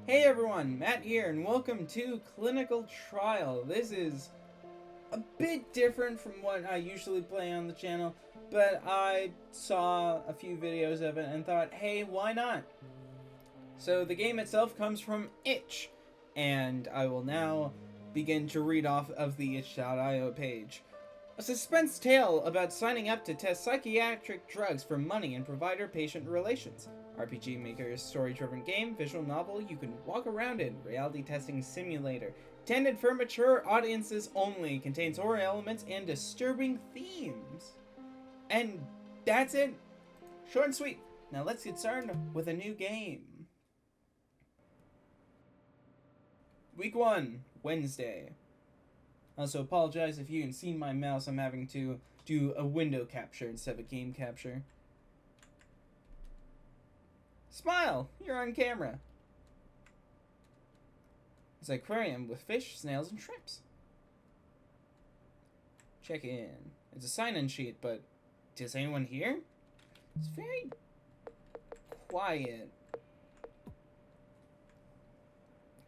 Hey everyone, Matt here, and welcome to Clinical Trial. This is a bit different from what I usually play on the channel, but I saw a few videos of it and thought, hey, why not? So the game itself comes from Itch, and I will now begin to read off of the itch.io page. A suspense tale about signing up to test psychiatric drugs for money and provider-patient relations. RPG Maker's story-driven game, visual novel you can walk around in, reality testing simulator. Intended for mature audiences only, contains horror elements and disturbing themes. And that's it. Short and sweet. Now let's get started with a new game. Week 1, Wednesday. Also apologize if you can see my mouse, I'm having to do a window capture instead of a game capture. Smile! You're on camera. It's an aquarium with fish, snails, and shrimps. Check in. It's a sign-in sheet, but is anyone here? It's very quiet.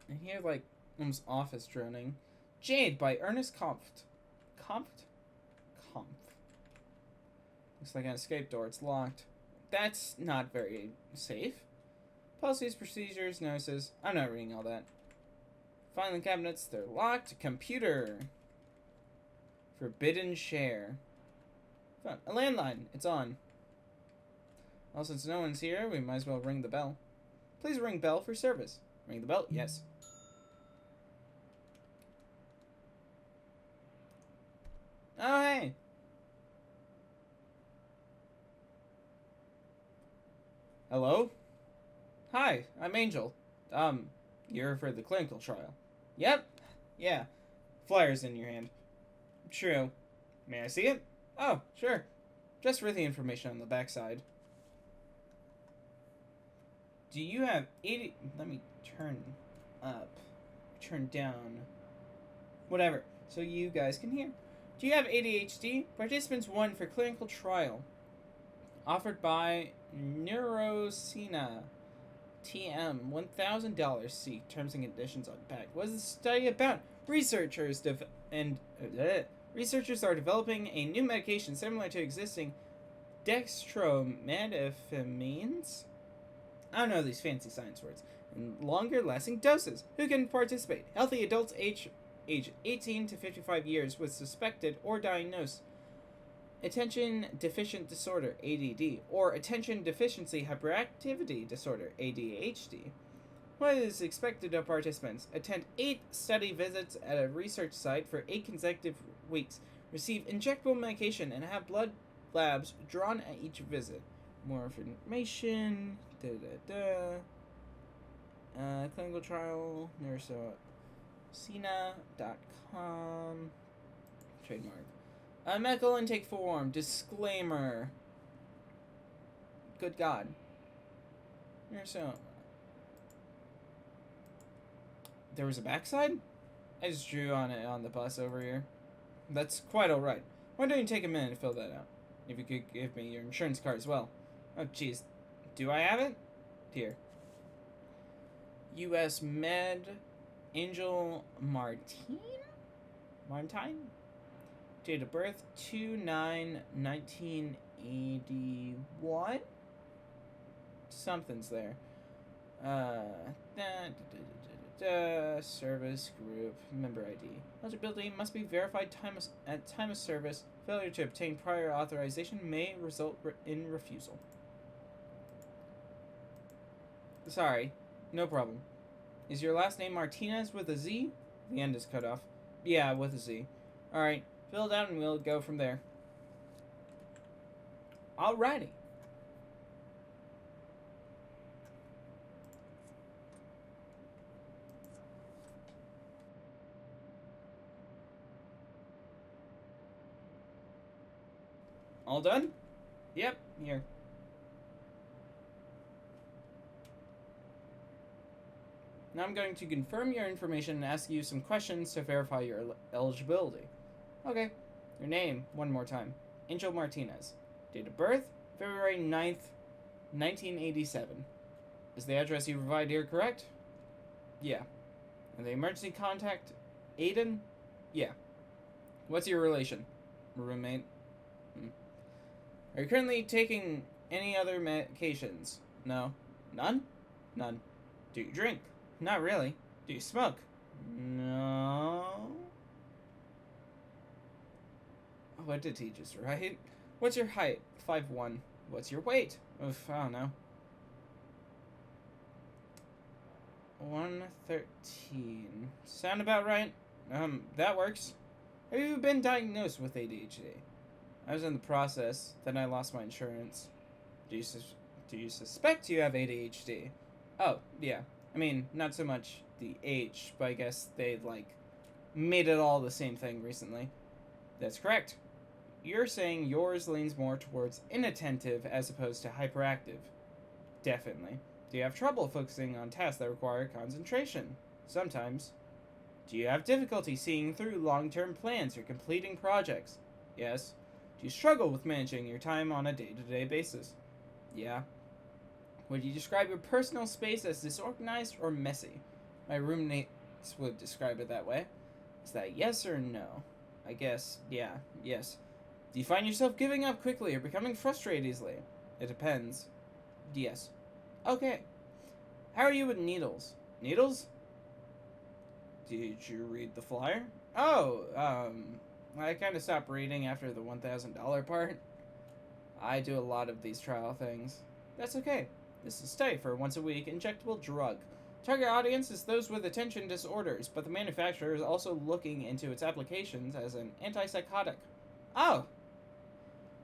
I hear like almost office droning. Jade by Ernest Kampft. Kampft? Looks like an escape door. It's locked. That's not very safe. Policies, procedures, notices. I'm not reading all that. Filing cabinets. They're locked. Computer. Forbidden share. Fun. A landline. It's on. Well, since no one's here, we might as well ring the bell. Please ring bell for service. Ring the bell? Yes. Oh, hey. Hello? Hi, I'm Angel. You're for the clinical trial. Yep. Yeah. Flyer's in your hand. True. May I see it? Oh, sure. Just for the information on the backside. Do you have 80... Let me turn up. Turn down. Whatever. So you guys can hear. Do you have ADHD? Participants 1 for clinical trial. Offered by Neurosena. TM. $1,000. See terms and conditions on pack. What is the study about? Researchers are developing a new medication similar to existing dextromethamphetamines. I don't know these fancy science words. In longer lasting doses. Who can participate? Healthy adults age 18 to 55 years with suspected or diagnosed attention deficient disorder, ADD, or attention deficiency hyperactivity disorder, ADHD. What is expected of participants? Attend 8 study visits at a research site for 8 consecutive weeks. Receive injectable medication and have blood labs drawn at each visit. More information. Clinical trial. Neurosena.com. Trademark. Medical intake form. Disclaimer. Good God. Neurosena. There was a backside? I just drew on it on the bus over here. That's quite alright. Why don't you take a minute to fill that out? If you could give me your insurance card as well. Oh, jeez. Do I have it? Here. U.S. Med. Angel Martine? Date of birth 2/9/1981. Something's there. Service group member ID. Eligibility must be verified at time of service. Failure to obtain prior authorization may result in refusal. Sorry, no problem. Is your last name Martinez with a Z? The end is cut off. Yeah, with a Z. Alright, fill it out and we'll go from there. Alrighty. All done? Yep, here. Now I'm going to confirm your information and ask you some questions to verify your eligibility. Okay. Your name, one more time. Angel Martinez. Date of birth, February 9th, 1987. Is the address you provide here correct? Yeah. And the emergency contact, Aiden? Yeah. What's your relation? Roommate? Are you currently taking any other medications? No. None? None. Do you drink? Not really. Do you smoke? No. What did he just write? What's your height? 5'1". What's your weight? Oof, I don't know. 113. Sound about right? That works. Have you been diagnosed with ADHD? I was in the process, then I lost my insurance. Do you suspect you have ADHD? Oh, yeah. I mean, not so much the H, but I guess they, made it all the same thing recently. That's correct. You're saying yours leans more towards inattentive as opposed to hyperactive. Definitely. Do you have trouble focusing on tasks that require concentration? Sometimes. Do you have difficulty seeing through long-term plans or completing projects? Yes. Do you struggle with managing your time on a day-to-day basis? Yeah. Would you describe your personal space as disorganized or messy? My roommates would describe it that way. Is that yes or no? I guess, yeah, yes. Do you find yourself giving up quickly or becoming frustrated easily? It depends. Yes. Okay. How are you with needles? Needles? Did you read the flyer? Oh, I kind of stopped reading after the $1,000 part. I do a lot of these trial things. That's okay. This is a study for a once-a-week injectable drug. Target audience is those with attention disorders, but the manufacturer is also looking into its applications as an antipsychotic. Oh!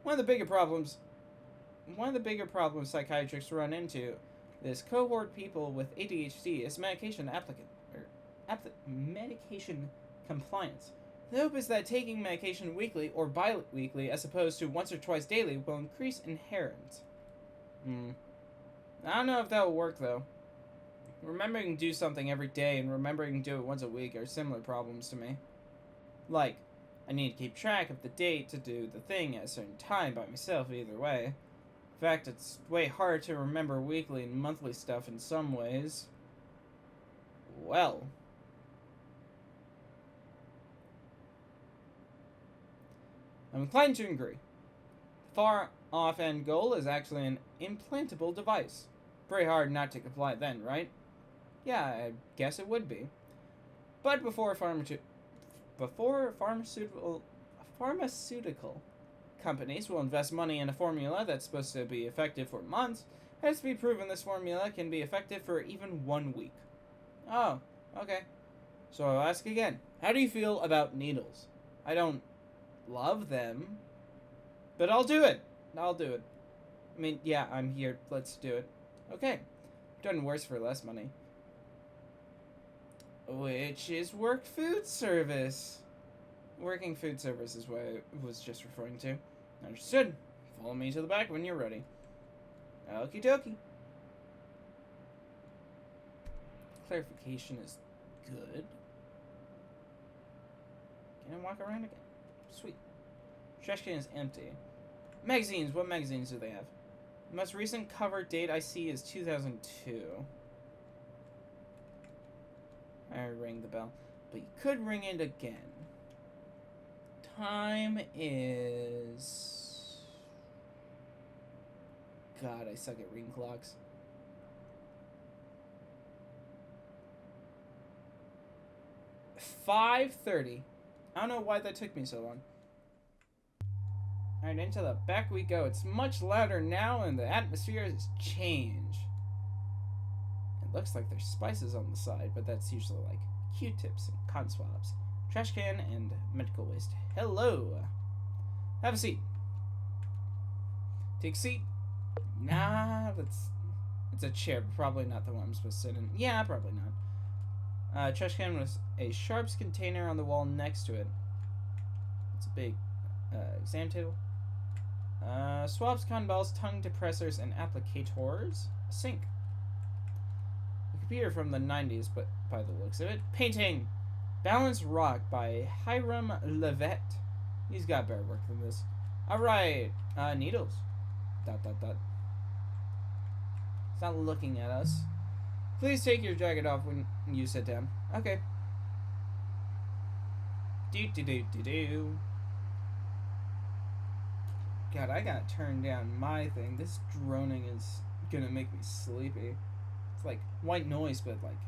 One of the bigger problems psychiatrists run into this cohort people with ADHD is medication medication compliance. The hope is that taking medication weekly or bi-weekly as opposed to once or twice daily will increase adherence. I don't know if that will work though. Remembering to do something every day and remembering to do it once a week are similar problems to me. Like, I need to keep track of the date to do the thing at a certain time by myself either way. In fact, it's way harder to remember weekly and monthly stuff in some ways. Well. I'm inclined to agree. The far-off end goal is actually an implantable device. Pretty hard not to comply then, right? Yeah, I guess it would be. But before pharmaceutical companies will invest money in a formula that's supposed to be effective for months, it has to be proven this formula can be effective for even 1 week. Oh, okay. So I'll ask again. How do you feel about needles? I don't love them, but I'll do it. I mean, yeah, I'm here. Let's do it. Okay. Done worse for less money. Which is work food service. Working food service is what I was just referring to. Understood. Follow me to the back when you're ready. Okie dokie. Clarification is good. Can I walk around again? Sweet. Trash can is empty. Magazines. What magazines do they have? The most recent cover date I see is 2002. I ring the bell. But you could ring it again. Time is... God, I suck at ring clocks. 5:30. I don't know why that took me so long. Alright, into the back we go. It's much louder now and the atmosphere has changed. It looks like there's spices on the side, but that's usually like Q-tips and cotton swabs. Trash can and medical waste. Hello. Have a seat. Take a seat. Nah, it's a chair, but probably not the one I'm supposed to sit in. Yeah, probably not. Trash can with a sharps container on the wall next to it. It's a big exam table. Swabs, cotton balls, tongue depressors, and applicators. A sink. A computer from the 90s, but by the looks of it. Painting. Balanced Rock by Hiram Levette. He's got better work than this. Alright. Needles. Dot. It's not looking at us. Please take your jacket off when you sit down. Okay. Do. God, I gotta turn down my thing. This droning is gonna make me sleepy. It's like white noise, but like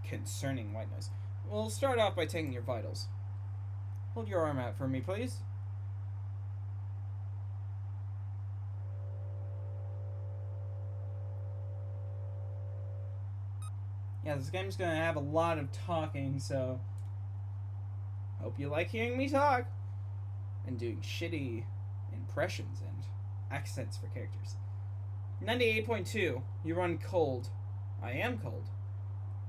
concerning white noise. We'll start off by taking your vitals. Hold your arm out for me, please. Yeah, this game's gonna have a lot of talking, so hope you like hearing me talk and doing shitty impressions and accents for characters. 98.2. You run cold. I am cold.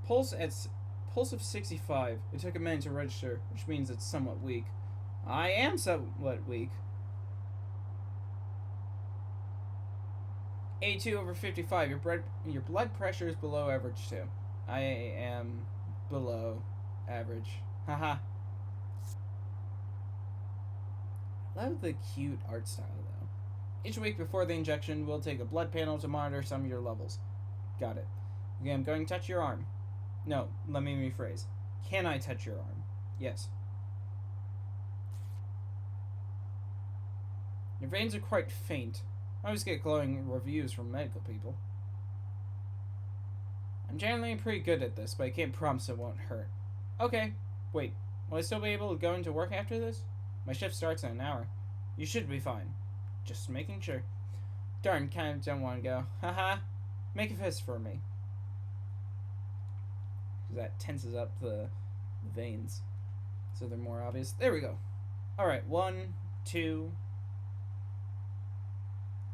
Pulse of 65. It took a minute to register, which means it's somewhat weak. I am somewhat weak. A2/55. Your blood pressure is below average too. I am below average. Haha. Love the cute art style though. Each week before the injection, we'll take a blood panel to monitor some of your levels. Got it. Okay, I'm going to touch your arm. No, let me rephrase. Can I touch your arm? Yes. Your veins are quite faint. I always get glowing reviews from medical people. I'm generally pretty good at this, but I can't promise it won't hurt. Okay. Wait, will I still be able to go into work after this? My shift starts in an hour. You should be fine. Just making sure. Darn, kind of don't want to go. Haha. Make a fist for me. That tenses up the veins, so they're more obvious. There we go. Alright, 1, 2.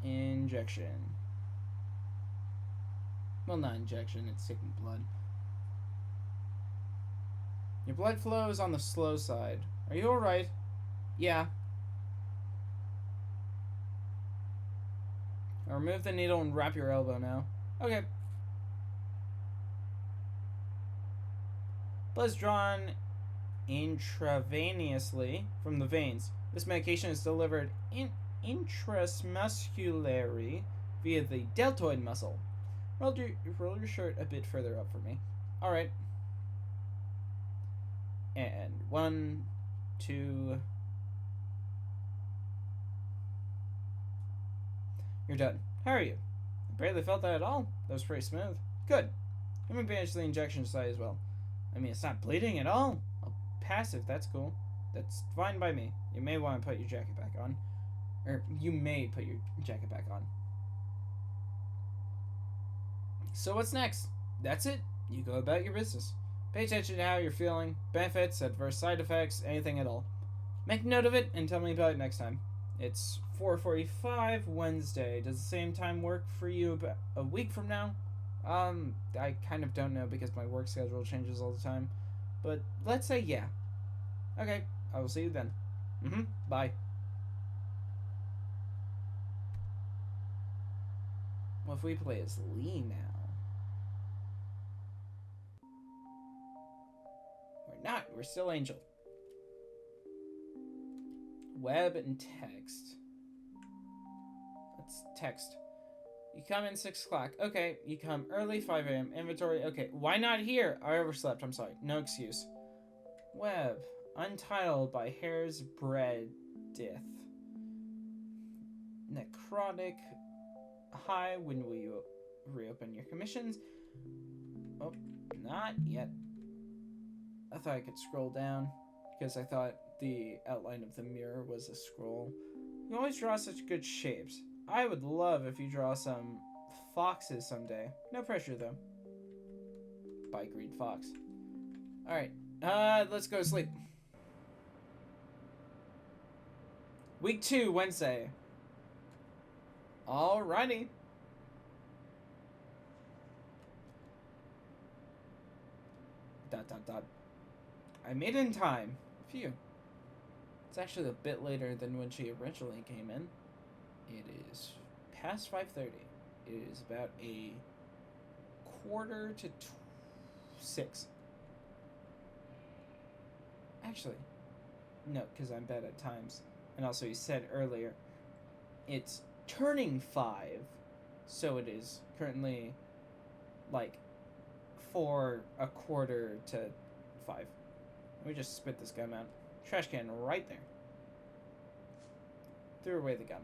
Injection. Well, not injection, it's taking blood. Your blood flow is on the slow side. Are you alright? Yeah. I'll remove the needle and wrap your elbow now. Okay. Blood is drawn intravenously from the veins. This medication is delivered intramuscularly via the deltoid muscle. Roll your shirt a bit further up for me. Alright. And 1, 2. You're done. How are you? I barely felt that at all. That was pretty smooth. Good. Let me bandage the injection site as well. I mean, it's not bleeding at all. I'll pass if that's cool. That's fine by me. You may want to put your jacket back on. Or, you may put your jacket back on. So what's next? That's it. You go about your business. Pay attention to how you're feeling, benefits, adverse side effects, anything at all. Make note of it and tell me about it next time. It's 4:45 Wednesday. Does the same time work for you about a week from now? I kind of don't know because my work schedule changes all the time. But let's say yeah. Okay, I will see you then. Bye. What if we play as Lee now? We're not. We're still Angel. Web and text. Let's text. You come in 6 o'clock. Okay. You come early, 5 a.m. Inventory. Okay. Why not here? I overslept. I'm sorry. No excuse. Web. Untitled by Hair's Breadth. Necrotic. Hi. When will you reopen your commissions? Oh, not yet. I thought I could scroll down because I thought the outline of the mirror was a scroll. You always draw such good shapes. I would love if you draw some foxes someday. No pressure though. By Green Fox. Alright, let's go to sleep. Week 2, Wednesday. Alrighty. ... I made it in time. Phew. It's actually a bit later than when she originally came in. It is past 5:30. It is about a 5:45. Actually, no, because I'm bad at times. And also, you said earlier, it's turning 5, so it is currently like 4:45. Let me just spit this gum out. Trash can right there. Threw away the gum.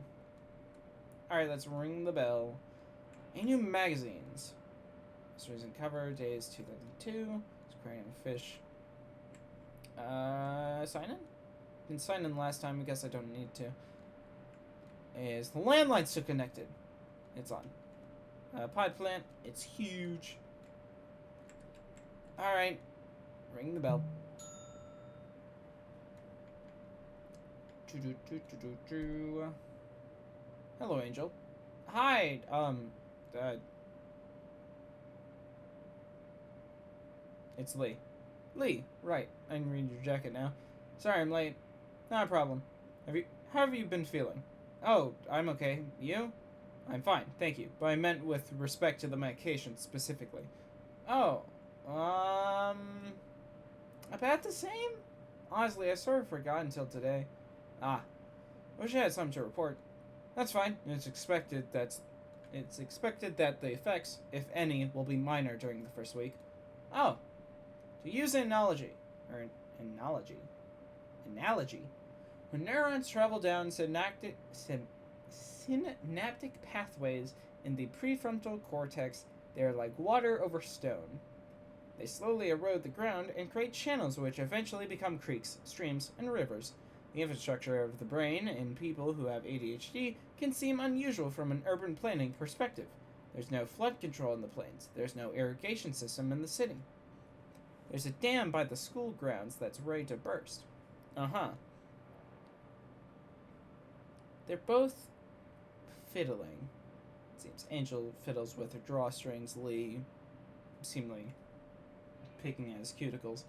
Alright, let's ring the bell. A new magazines. This recent cover, days 2002. Aquarium fish. Sign in? Didn't sign in last time, I guess I don't need to. Is the landline still connected? It's on. Pod plant, it's huge. Alright. Ring the bell. Hello, Angel. Hi, it's Lee. Lee, right. I can read your jacket now. Sorry I'm late. Not a problem. How have you been feeling? Oh, I'm okay. You? I'm fine, thank you. But I meant with respect to the medication specifically. Oh, about the same? Honestly, I sort of forgot until today. Ah, wish I had something to report. That's fine. It's expected that the effects, if any, will be minor during the first week. Oh, to use an analogy, when neurons travel down synaptic pathways in the prefrontal cortex, they are like water over stone. They slowly erode the ground and create channels which eventually become creeks, streams, and rivers. The infrastructure of the brain in people who have ADHD can seem unusual from an urban planning perspective. There's no flood control in the plains. There's no irrigation system in the city. There's a dam by the school grounds that's ready to burst. They're both fiddling. It seems Angel fiddles with her drawstrings, Lee seemingly picking at his cuticles.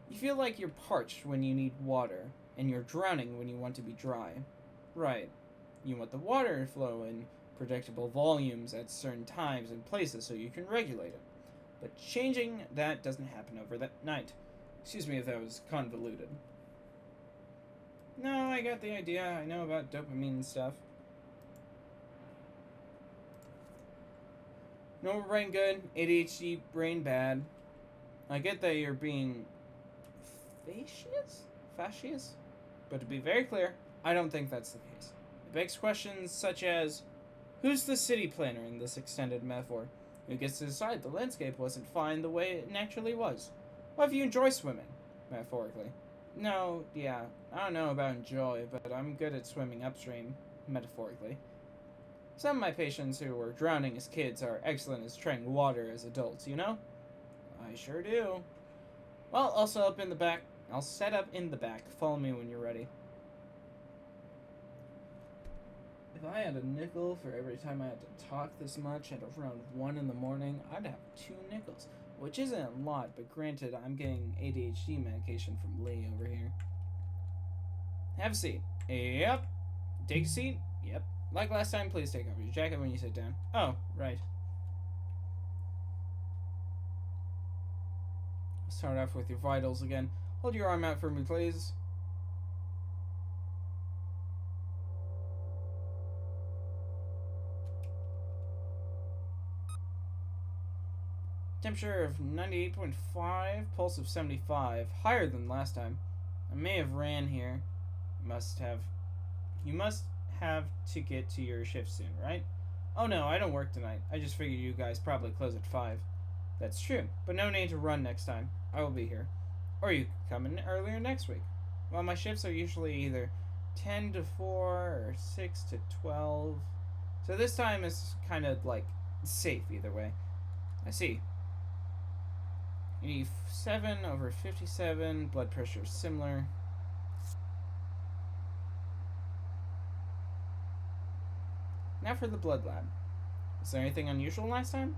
You feel like you're parched when you need water, and you're drowning when you want to be dry. Right. You want the water to flow in predictable volumes at certain times and places so you can regulate it. But changing that doesn't happen over that night. Excuse me if that was convoluted. No, I got the idea. I know about dopamine and stuff. Normal brain good, ADHD brain bad. I get that you're being facetious? But to be very clear, I don't think that's the case. It begs questions such as, who's the city planner in this extended metaphor? Who gets to decide the landscape wasn't fine the way it naturally was? What if you enjoy swimming, metaphorically? No, yeah, I don't know about enjoy, but I'm good at swimming upstream, metaphorically. Some of my patients who were drowning as kids are excellent as treading water as adults, you know? I sure do. Well, I'll set up in the back. Follow me when you're ready. If I had a nickel for every time I had to talk this much at around 1 in the morning, I'd have 2 nickels. Which isn't a lot, but granted, I'm getting ADHD medication from Lee over here. Have a seat. Yep. Take a seat. Yep. Like last time, please take off your jacket when you sit down. Oh, right. Start off with your vitals again. Hold your arm out for me, please. Temperature of 98.5, pulse of 75, higher than last time. I may have ran here. You must have to get to your shift soon, right? Oh no, I don't work tonight. I just figured you guys probably close at 5. That's true, but no need to run next time. I will be here. Or you could come in earlier next week. Well, my shifts are usually either 10 to 4 or 6 to 12. So this time is kind of like safe either way. I see. 87/57, blood pressure is similar. Now for the blood lab. Is there anything unusual last time?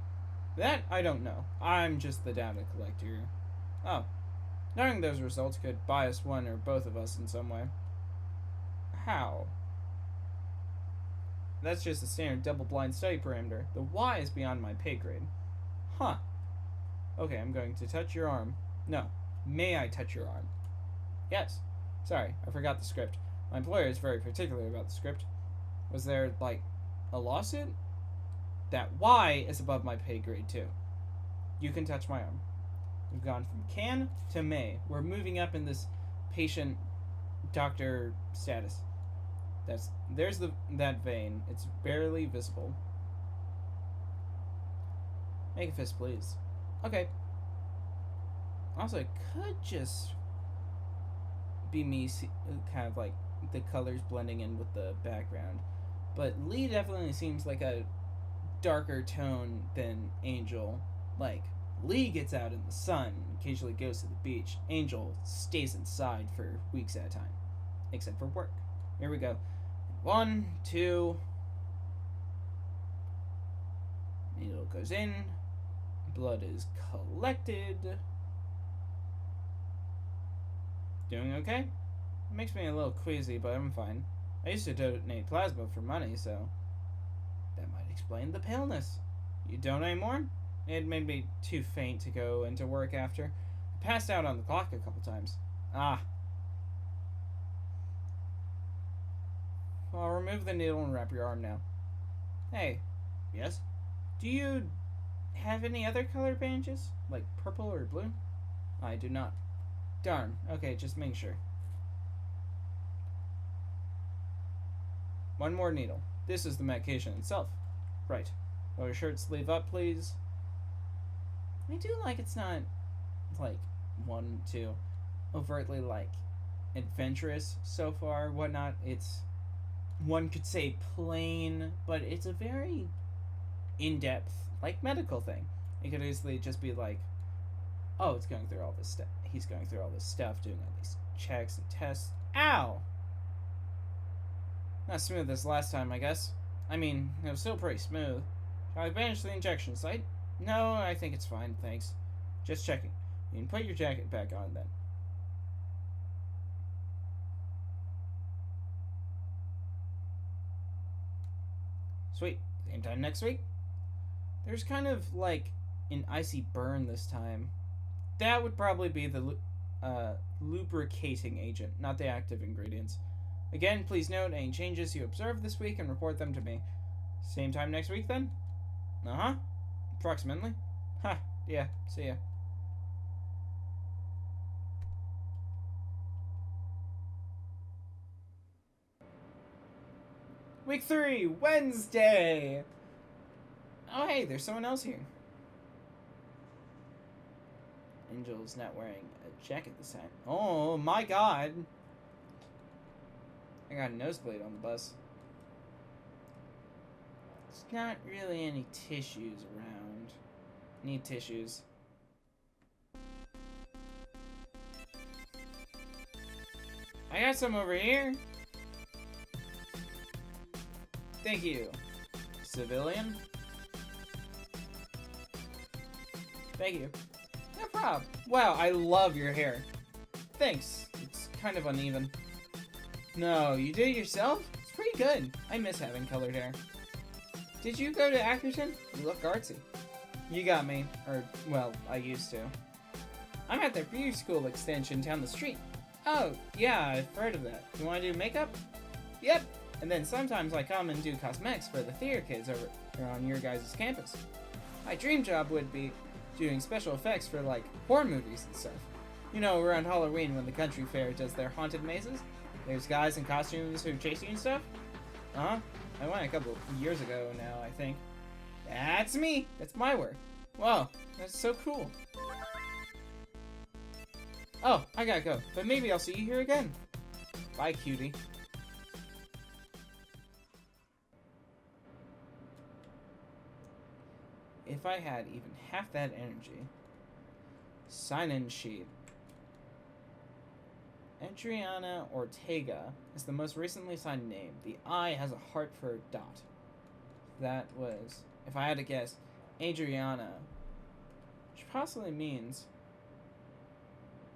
That I don't know. I'm just the data collector. Oh. Knowing those results could bias one or both of us in some way. How? That's just a standard double-blind study parameter. The why is beyond my pay grade. Huh. Okay, I'm going to touch your arm. No. May I touch your arm? Yes. Sorry, I forgot the script. My employer is very particular about the script. Was there, like, a lawsuit? That why is above my pay grade, too. You can touch my arm. We've gone from can to may. We're moving up in this patient doctor status. There's that vein. It's barely visible. Make a fist, please. Okay. Also, it could just be me kind of like the colors blending in with the background. But Lee definitely seems like a darker tone than Angel. Like, Lee gets out in the sun, occasionally goes to the beach. Angel stays inside for weeks at a time. Except for work. Here we go. 1, 2. Needle goes in. Blood is collected. Doing okay? It makes me a little queasy, but I'm fine. I used to donate plasma for money, so that might explain the paleness. You donate more? It made me too faint to go into work after. I passed out on the clock a couple times. Ah. I'll remove the needle and wrap your arm now. Hey. Yes? Do you have any other color bandages? Like purple or blue? I do not. Darn. Okay, just making sure. One more needle. This is the medication itself. Right. Roll your shirt sleeve up, please. I do like it's not, like, overtly, like, adventurous so far, whatnot. It's, one could say plain, but it's a very in-depth, like, medical thing. It could easily just be like, oh, it's going through all this stuff. He's going through all this stuff, doing all these checks and tests. Ow! Not smooth as last time, I guess. I mean, it was still pretty smooth. Shall I bandage the injection site? No, I think it's fine, thanks. Just checking. You can put your jacket back on then. Sweet. Same time next week? There's kind of like an icy burn this time. That would probably be the lubricating agent, not the active ingredients. Again, please note any changes you observe this week and report them to me. Same time next week then? Uh-huh. Approximately. Ha, yeah, see ya. Week 3, Wednesday! Oh hey, there's someone else here. Angel's not wearing a jacket this time. Oh my god! I got a nosebleed on the bus. There's not really any tissues around. Need tissues. I got some over here. Thank you. Civilian? Thank you. No problem. Wow, I love your hair. Thanks. It's kind of uneven. No, you did it yourself? It's pretty good. I miss having colored hair. Did you go to Ackerton? You look artsy. You got me. Or, well, I used to. I'm at the beauty school extension down the street. Oh, yeah, I've heard of that. You want to do makeup? Yep. And then sometimes I come and do cosmetics for the theater kids over on your guys' campus. My dream job would be doing special effects for, like, horror movies and stuff. You know, around Halloween when the country fair does their haunted mazes? There's guys in costumes who chase you and stuff? Uh-huh. I went a couple years ago now, I think. That's me! That's my work. Whoa, that's so cool. Oh, I gotta go. But maybe I'll see you here again. Bye, cutie. If I had even half that energy. Sign-in sheet. Adriana Ortega is the most recently signed name. The I has a heart for a dot. That was, if I had to guess, Adriana. Which possibly means,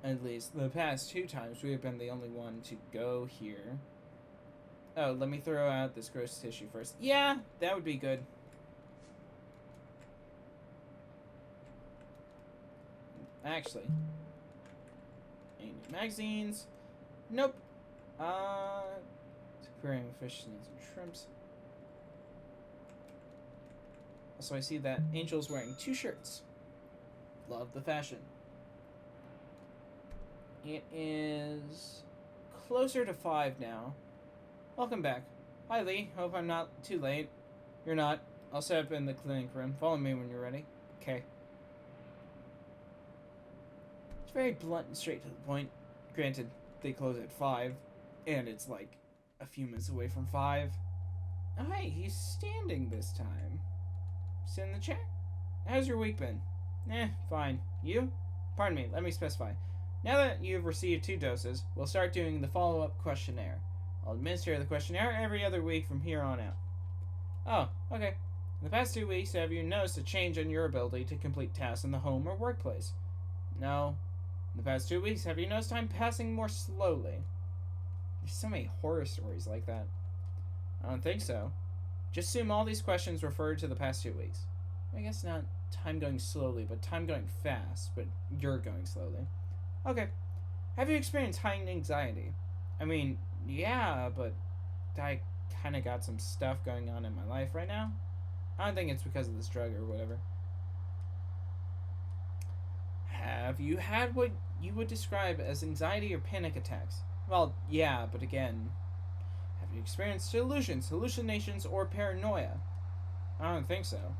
at least the past 2 times we have been the only one to go here. Oh, let me throw out this gross tissue first. Yeah, that would be good. Actually, any new magazines? Nope. Aquarium fish and shrimps. So I see that Angel's wearing 2 shirts. love the fashion. It is closer to 5 now. Welcome back. Hi, Lee. Hope I'm not too late. You're not. I'll set up in the clinic room. Follow me when you're ready. Okay. It's very blunt and straight to the point. Granted, they close at 5, and it's like a few minutes away from 5. Oh, hey, he's standing this time. Sit in the chair. How's your week been? Fine. You? Pardon me, let me specify. Now that you've received 2 doses, we'll start doing the follow-up questionnaire. I'll administer the questionnaire every other week from here on out. Oh, okay. In the past 2 weeks, have you noticed a change in your ability to complete tasks in the home or workplace? No. In the past 2 weeks, have you noticed time passing more slowly? There's so many horror stories like that. I don't think so. Just assume all these questions refer to the past 2 weeks. I guess not time going slowly, but time going fast, but you're going slowly. Okay. Have you experienced heightened anxiety? I mean, yeah, but I kind of got some stuff going on in my life right now. I don't think it's because of this drug or whatever. Have you had what you would describe as anxiety or panic attacks? Well, yeah, but again, have you experienced delusions, hallucinations, or paranoia? I don't think so.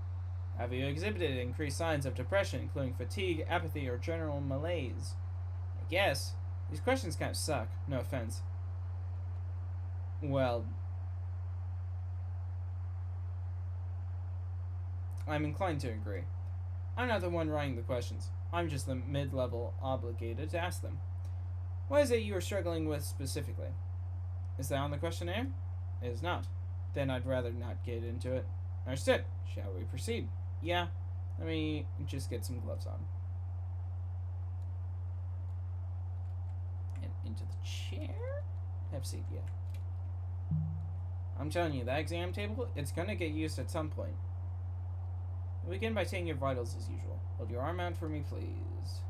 Have you exhibited increased signs of depression, including fatigue, apathy, or general malaise? I guess. These questions kind of suck. No offense. Well, I'm inclined to agree. I'm not the one writing the questions. I'm just the mid-level obligated to ask them. What is it you are struggling with specifically? Is that on the questionnaire? It is not. Then I'd rather not get into it. Understood. Shall we proceed? Yeah. Let me just get some gloves on. And into the chair? Have a seat, yeah. I'm telling you, that exam table, it's gonna get used at some point. We begin by taking your vitals as usual. Hold your arm out for me, please.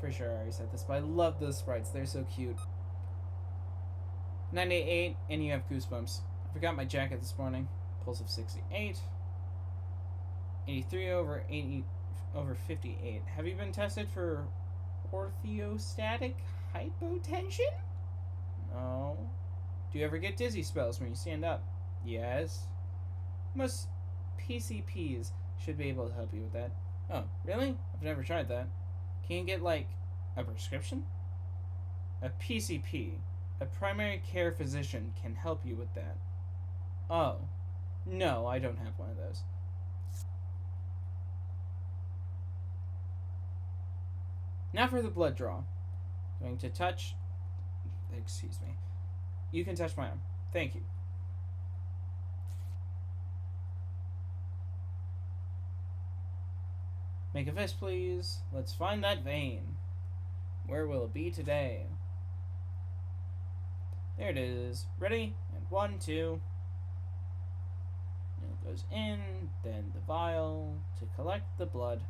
Pretty sure I already said this, but I love those sprites. They're so cute. 98, and you have goosebumps. I forgot my jacket this morning. Pulse of 68. 83 over 80 over 58. Have you been tested for orthostatic hypotension? No. Do you ever get dizzy spells when you stand up? Yes. Most PCPs should be able to help you with that. Oh, really? I've never tried that. Can you get, like, a prescription? A PCP, a primary care physician, can help you with that. Oh. No, I don't have one of those. Now for the blood draw. Going to touch... Excuse me. You can touch my arm. Thank you. Make a fist, please. Let's find that vein. Where will it be today? There it is. Ready? And 1, 2. And it goes in, then the vial to collect the blood.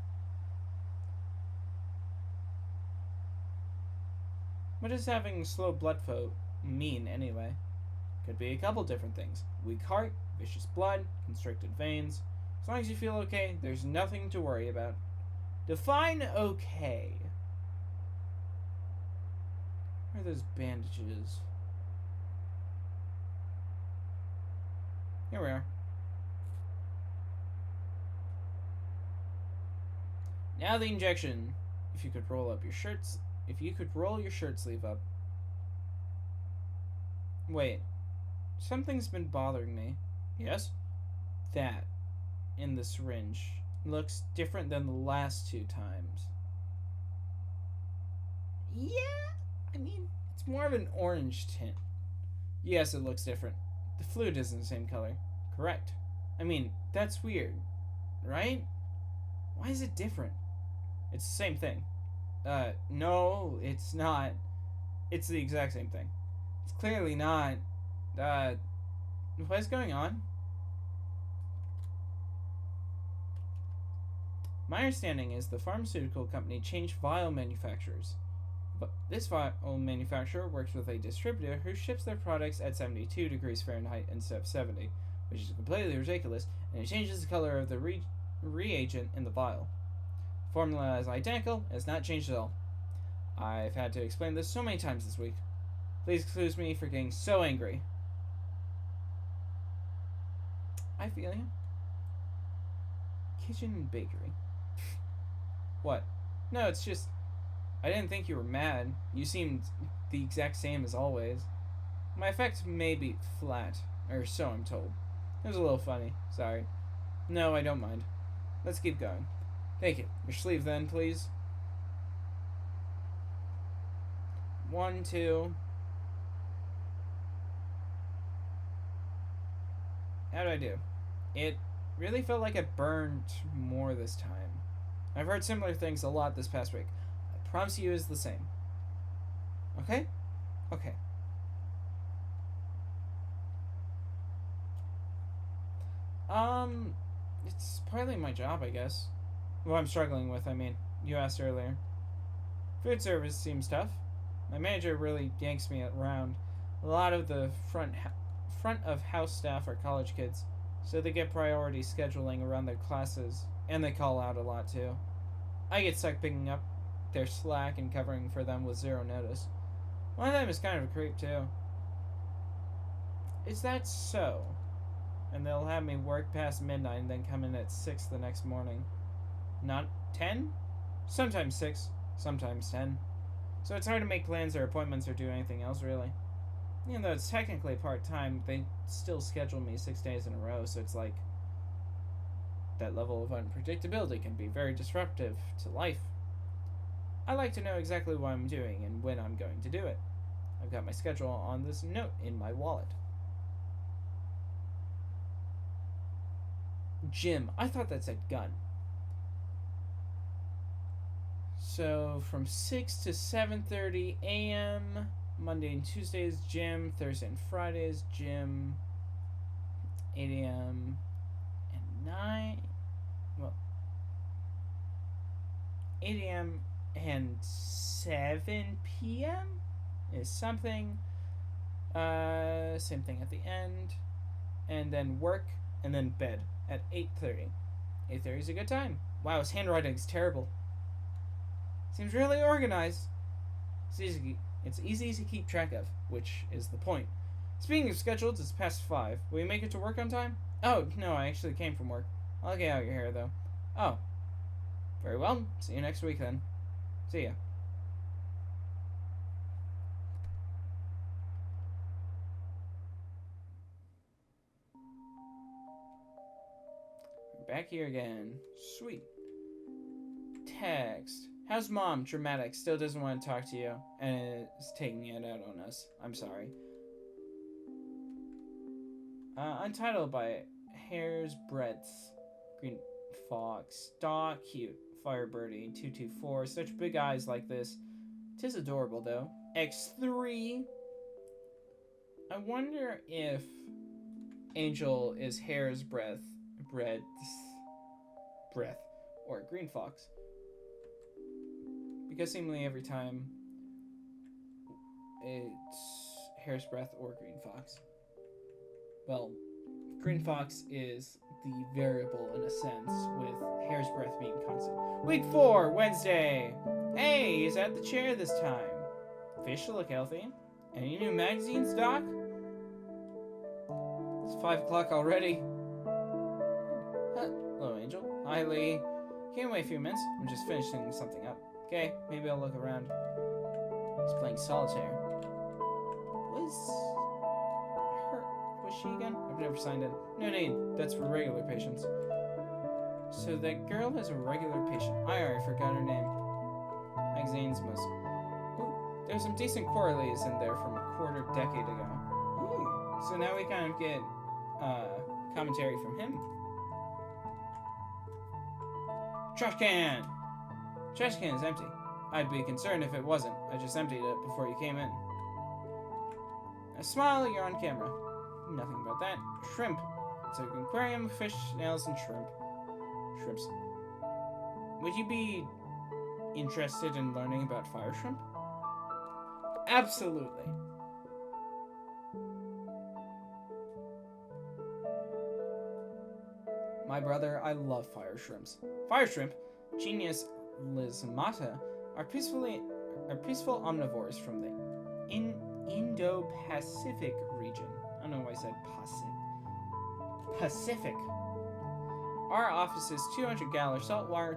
What does having slow blood flow mean anyway? Could be a couple different things. Weak heart, vicious blood, constricted veins. As long as you feel okay, there's nothing to worry about. Define okay. Where are those bandages? Here we are. Now the injection. If you could roll up your shirts. If you could roll your shirt sleeve up. Wait. Something's been bothering me. Yes? That. In the syringe. Looks different than the last 2 times. Yeah? I mean, it's more of an orange tint. Yes, it looks different. The fluid isn't the same color. Correct. I mean, that's weird. Right? Why is it different? It's the same thing. No, it's not. It's the exact same thing. It's clearly not. What is going on? My understanding is the pharmaceutical company changed vial manufacturers. But this vial manufacturer works with a distributor who ships their products at 72 degrees Fahrenheit instead of 70, which is completely ridiculous, and it changes the color of the reagent in the vial. The formula is identical, and it's not changed at all. I've had to explain this so many times this week. Please excuse me for getting so angry. I feel you. Kitchen and bakery. What? No, it's just... I didn't think you were mad. You seemed the exact same as always. My effect may be flat, or so I'm told. It was a little funny. Sorry. No, I don't mind. Let's keep going. Thank you. Your sleeve then, please. 1, 2. How do I do? It really felt like it burned more this time. I've heard similar things a lot this past week. I promise you it's the same. Okay? Okay. It's partly my job, I guess. What I'm struggling with, I mean. You asked earlier. Food service seems tough. My manager really yanks me around. A lot of the front of house staff are college kids, so they get priority scheduling around their classes, and they call out a lot too. I get stuck picking up their slack and covering for them with zero notice. One of them is kind of a creep too. Is that so? And they'll have me work past midnight and then come in at 6 the next morning. Not 10? Sometimes 6, sometimes 10. So it's hard to make plans or appointments or do anything else, really. Even though it's technically part-time, they still schedule me 6 days in a row, so it's like... that level of unpredictability can be very disruptive to life. I like to know exactly what I'm doing and when I'm going to do it. I've got my schedule on this note in my wallet. Gym. I thought that said gun. So from 6 to 7:30 a.m. Monday and Tuesdays gym. Thursday and Fridays gym. 8 a.m. and 9. Well, 8 a.m. and 7 p.m. is something. Same thing at the end. And then work and then bed at 8:30. 8:30 is a good time. Wow, his handwriting's terrible. Seems really organized. It's easy to keep track of, which is the point. Speaking of schedules, it's past 5. Will you make it to work on time? Oh, no, I actually came from work. I'll get out your hair, though. Oh. Very well. See you next week, then. See ya. Back here again. Sweet. Text. How's mom? Dramatic. Still doesn't want to talk to you. And is taking it out on us. I'm sorry. Untitled by Hair's Breadth. Green Fox. Daw. Cute. Firebirdie. 224. Such big eyes like this. 'Tis adorable, though. X3. I wonder if Angel is Hair's Breath, or Green Fox. Because seemingly every time it's Hair's Breath or Green Fox. Well, Green Fox is the variable in a sense, with Hair's Breath being constant. Week 4, Wednesday. Hey, he's at the chair this time. Fish look healthy. Any new magazines, Doc? It's 5 o'clock already. Hello, Angel. Hi, Lee. Can you wait a few minutes? I'm just finishing something up. Okay, maybe I'll look around. He's playing solitaire. Was she again? I've never signed in. No need. That's for regular patients. So that girl is a regular patient. I already forgot her name. Magazines must... Ooh, there's some decent quarterlies in there from a quarter decade ago. Ooh. So now we kind of get commentary from him. Trash can! Trash can is empty. I'd be concerned if it wasn't. I just emptied it before you came in. A smile, you're on camera. Nothing about that. Shrimp. It's an aquarium, fish, snails, and shrimp. Shrimps. Would you be interested in learning about fire shrimp? Absolutely. My brother, I love fire shrimps. Fire shrimp, Genius lismata, are peaceful omnivores from the Indo-Pacific region. I don't know why I said Pacific. Our office's 200-gallon saltwater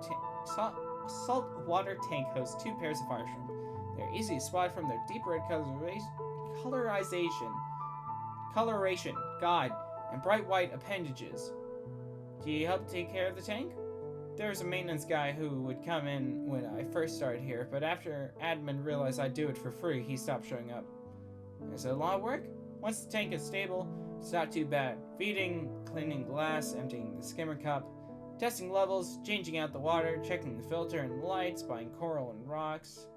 tank hosts 2 pairs of fire shrimp. They're easy to spot from their deep red coloration, and bright white appendages. Do you help take care of the tank? There was a maintenance guy who would come in when I first started here, but after admin realized I'd do it for free, he stopped showing up. Is it a lot of work? Once the tank is stable, it's not too bad. Feeding, cleaning glass, emptying the skimmer cup, testing levels, changing out the water, checking the filter and lights, buying coral and rocks.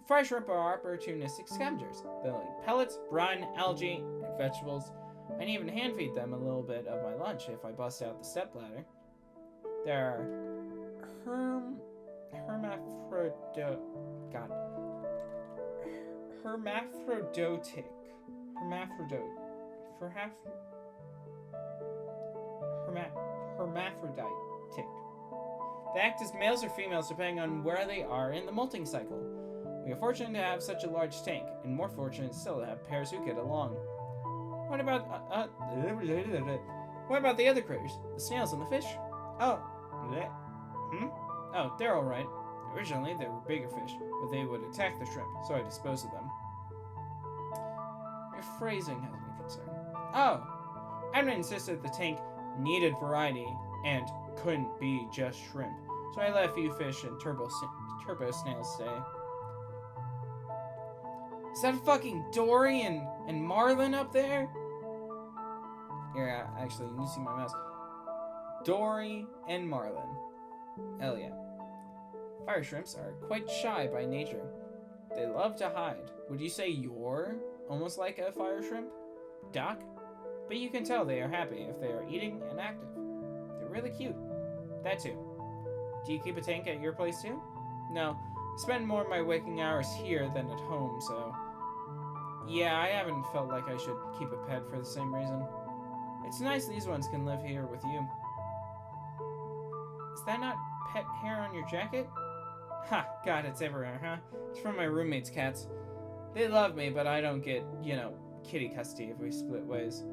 Fire shrimp are opportunistic scavengers. They'll eat pellets, brine, algae, and vegetables. I can even hand feed them a little bit of my lunch if I bust out the stepladder. They're hermaphroditic. They act as males or females depending on where they are in the molting cycle. We are fortunate to have such a large tank, and more fortunate still to have pairs who get along. What about the other critters? The snails and the fish? Oh, they're alright. Originally, they were bigger fish, but they would attack the shrimp, so I disposed of them. Your phrasing has me concerned. Oh, Admin insisted the tank needed variety and couldn't be just shrimp, so I let a few fish and turbo snails stay. Is that fucking Dory and Marlin up there? Here, actually, you can see my mouse. Dory and Marlin. Hell yeah. Fire shrimps are quite shy by nature. They love to hide. Would you say you're almost like a fire shrimp, Doc? But you can tell they are happy if they are eating and active. They're really cute. That too. Do you keep a tank at your place too? No. I spend more of my waking hours here than at home, so... Yeah, I haven't felt like I should keep a pet for the same reason. It's nice these ones can live here with you. Is that not pet hair on your jacket? Ha, God, it's everywhere, huh? It's from my roommate's cats. They love me, but I don't get, kitty custody if we split ways.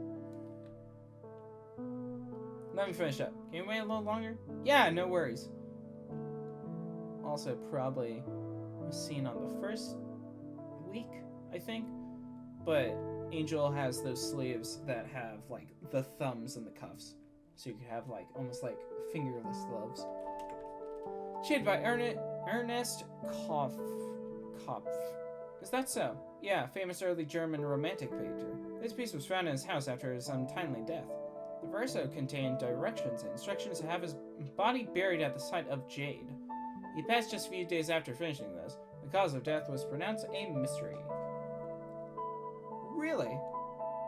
Let me finish up. Can you wait a little longer? Yeah, no worries. Also, probably was seen on the first week, I think. But Angel has those sleeves that have, the thumbs and the cuffs. So you could have, almost like fingerless gloves. Shaded by Ernest Kopf. Is that so? Yeah, famous early German romantic painter. This piece was found in his house after his untimely death. The verso contained directions and instructions to have his body buried at the site of Jade. He passed just a few days after finishing this. The cause of death was pronounced a mystery. Really?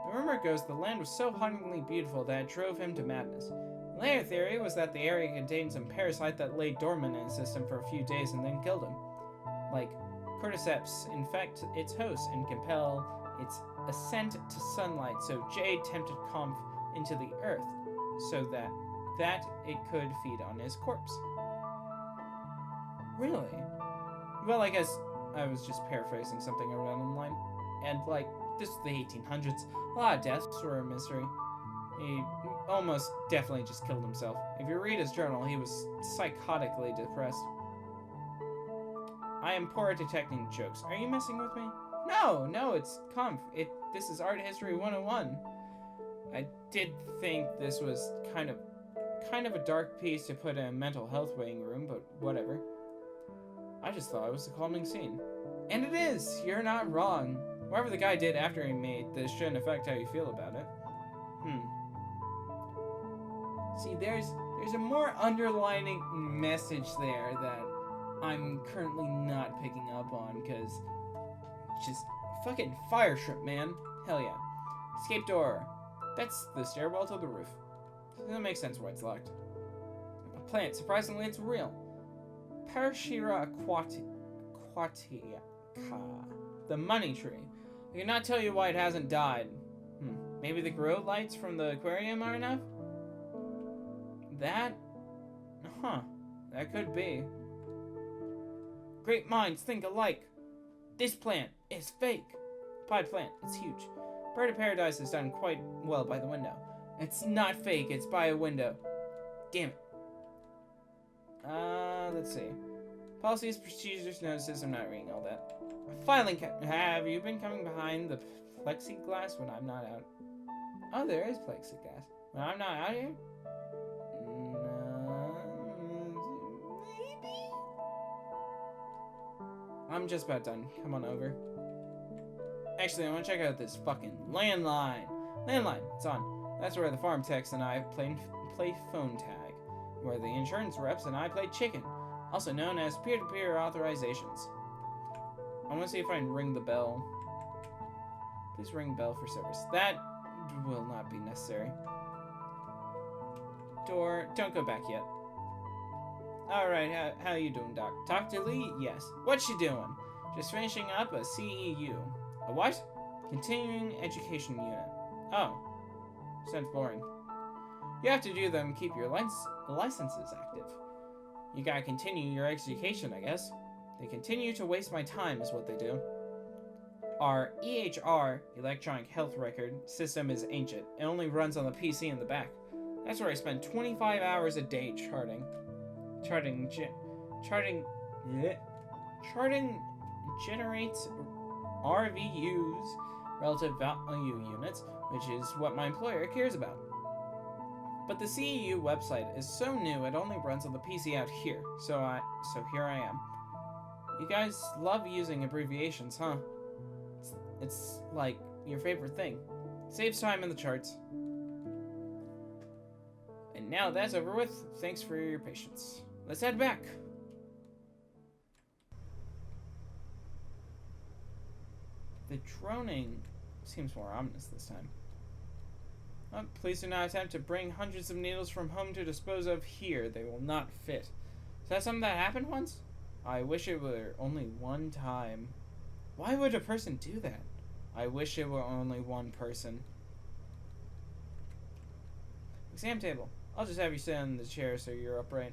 The rumor goes the land was so hauntingly beautiful that it drove him to madness. The later theory was that the area contained some parasite that lay dormant in his system for a few days and then killed him. Like cordyceps infect its host and compel its ascent to sunlight, so Jade tempted Kampf into the earth so that it could feed on his corpse. Really? Well, I guess I was just paraphrasing something I read online. And, this was the 1800s. A lot of deaths were a mystery. He almost definitely just killed himself. If you read his journal, he was psychotically depressed. I am poor at detecting jokes. Are you messing with me? No, it's Kampf. This is Art History 101. I did think this was kind of a dark piece to put in a mental health waiting room, but whatever. I just thought it was a calming scene. And it is! You're not wrong. Whatever the guy did after he made this shouldn't affect how you feel about it. See, there's a more underlining message there that I'm currently not picking up on, because just fucking fire shrimp, man. Hell yeah. Escape door. That's the stairwell to the roof. That makes sense why it's locked. A plant. Surprisingly, it's real. Parashira aquatica. The money tree. I cannot tell you why it hasn't died. Maybe the grow lights from the aquarium are enough? That? Huh. That could be. Great minds think alike. This plant is fake. Potted plant, it's huge. Bird of Paradise is done quite well by the window. It's not fake, it's by a window. Damn it. Let's see. Policies, procedures, notices, I'm not reading all that. Filing have you been coming behind the plexiglass when I'm not out? Oh, there is plexiglass. When I'm not out here? No, maybe? I'm just about done. Come on over. Actually, I want to check out this fucking landline. Landline, it's on. That's where the farm techs and I play phone tag. Where the insurance reps and I play chicken. Also known as peer-to-peer authorizations. I want to see if I can ring the bell. Please ring bell for service. That will not be necessary. Door, don't go back yet. Alright, how you doing, Doc? Talk to Lee? Yes. What's she doing? Just finishing up a CEU. A what? Continuing Education Unit. Oh. Sounds boring. You have to do them, keep your licenses active. You gotta continue your education, I guess. They continue to waste my time, is what they do. Our EHR, Electronic Health Record, system is ancient. It only runs on the PC in the back. That's where I spend 25 hours a day charting generates RVUs, relative value units, which is what my employer cares about. But the CEU website is so new it only runs on the PC out here, so here I am. You guys love using abbreviations, huh? It's like your favorite thing. Saves time in the charts. And now that's over with. Thanks for your patience. Let's head back. The droning seems more ominous this time. Oh, please do not attempt to bring hundreds of needles from home to dispose of here. They will not fit. Is that something that happened once? I wish it were only one time. Why would a person do that? I wish it were only one person. Exam table. I'll just have you sit in the chair so you're upright.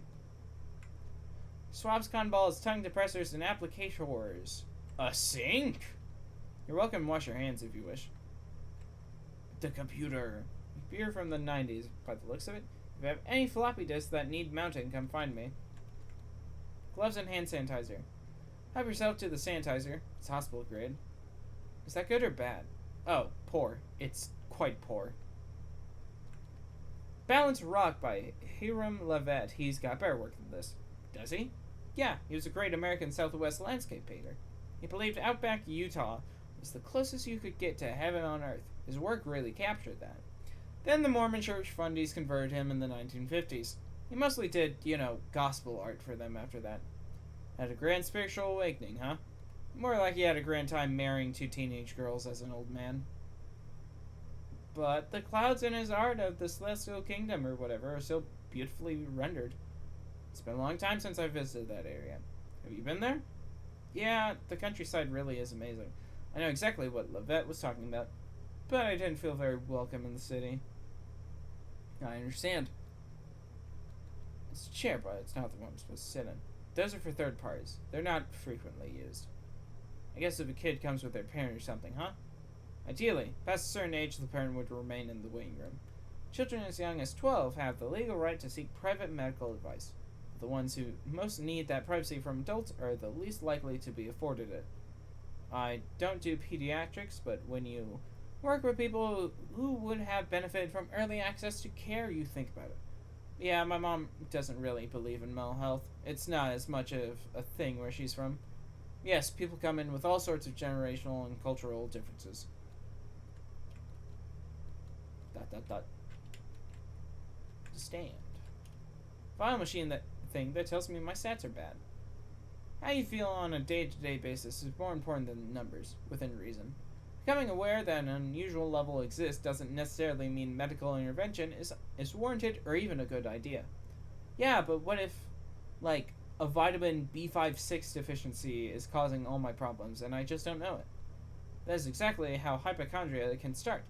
Swabs, cotton balls, tongue depressors, and applicators. A sink? You're welcome to wash your hands if you wish. The computer. Computer from the 90s, by the looks of it. If you have any floppy disks that need mounting, come find me. Gloves and hand sanitizer. Help yourself to the sanitizer. It's hospital grade. Is that good or bad? Oh, poor. It's quite poor. Balanced Rock by Hiram Levitt. He's got better work than this. Does he? Yeah, he was a great American Southwest landscape painter. He believed outback Utah was the closest you could get to heaven on earth. His work really captured that. Then the Mormon church fundies converted him in the 1950s. He mostly did, gospel art for them after that. Had a grand spiritual awakening, huh? More like he had a grand time marrying 2 teenage girls as an old man. But the clouds in his art of the celestial kingdom or whatever are still beautifully rendered. It's been a long time since I visited that area. Have you been there? Yeah, the countryside really is amazing. I know exactly what Levitt was talking about, but I didn't feel very welcome in the city. I understand. It's a chair, but it's not the one I'm supposed to sit in. Those are for third parties. They're not frequently used. I guess if a kid comes with their parent or something, huh? Ideally, past a certain age, the parent would remain in the waiting room. Children as young as 12 have the legal right to seek private medical advice. The ones who most need that privacy from adults are the least likely to be afforded it. I don't do pediatrics, but when you work with people who would have benefited from early access to care, you think about it. Yeah, my mom doesn't really believe in mental health. It's not as much of a thing where she's from. Yes, people come in with all sorts of generational and cultural differences. ... Stand. File machine thing that tells me my stats are bad. How you feel on a day-to-day basis is more important than numbers, within reason. Becoming aware that an unusual level exists doesn't necessarily mean medical intervention is warranted or even a good idea. Yeah, but what if, like, a vitamin B5-6 deficiency is causing all my problems and I just don't know it? That is exactly how hypochondria can start,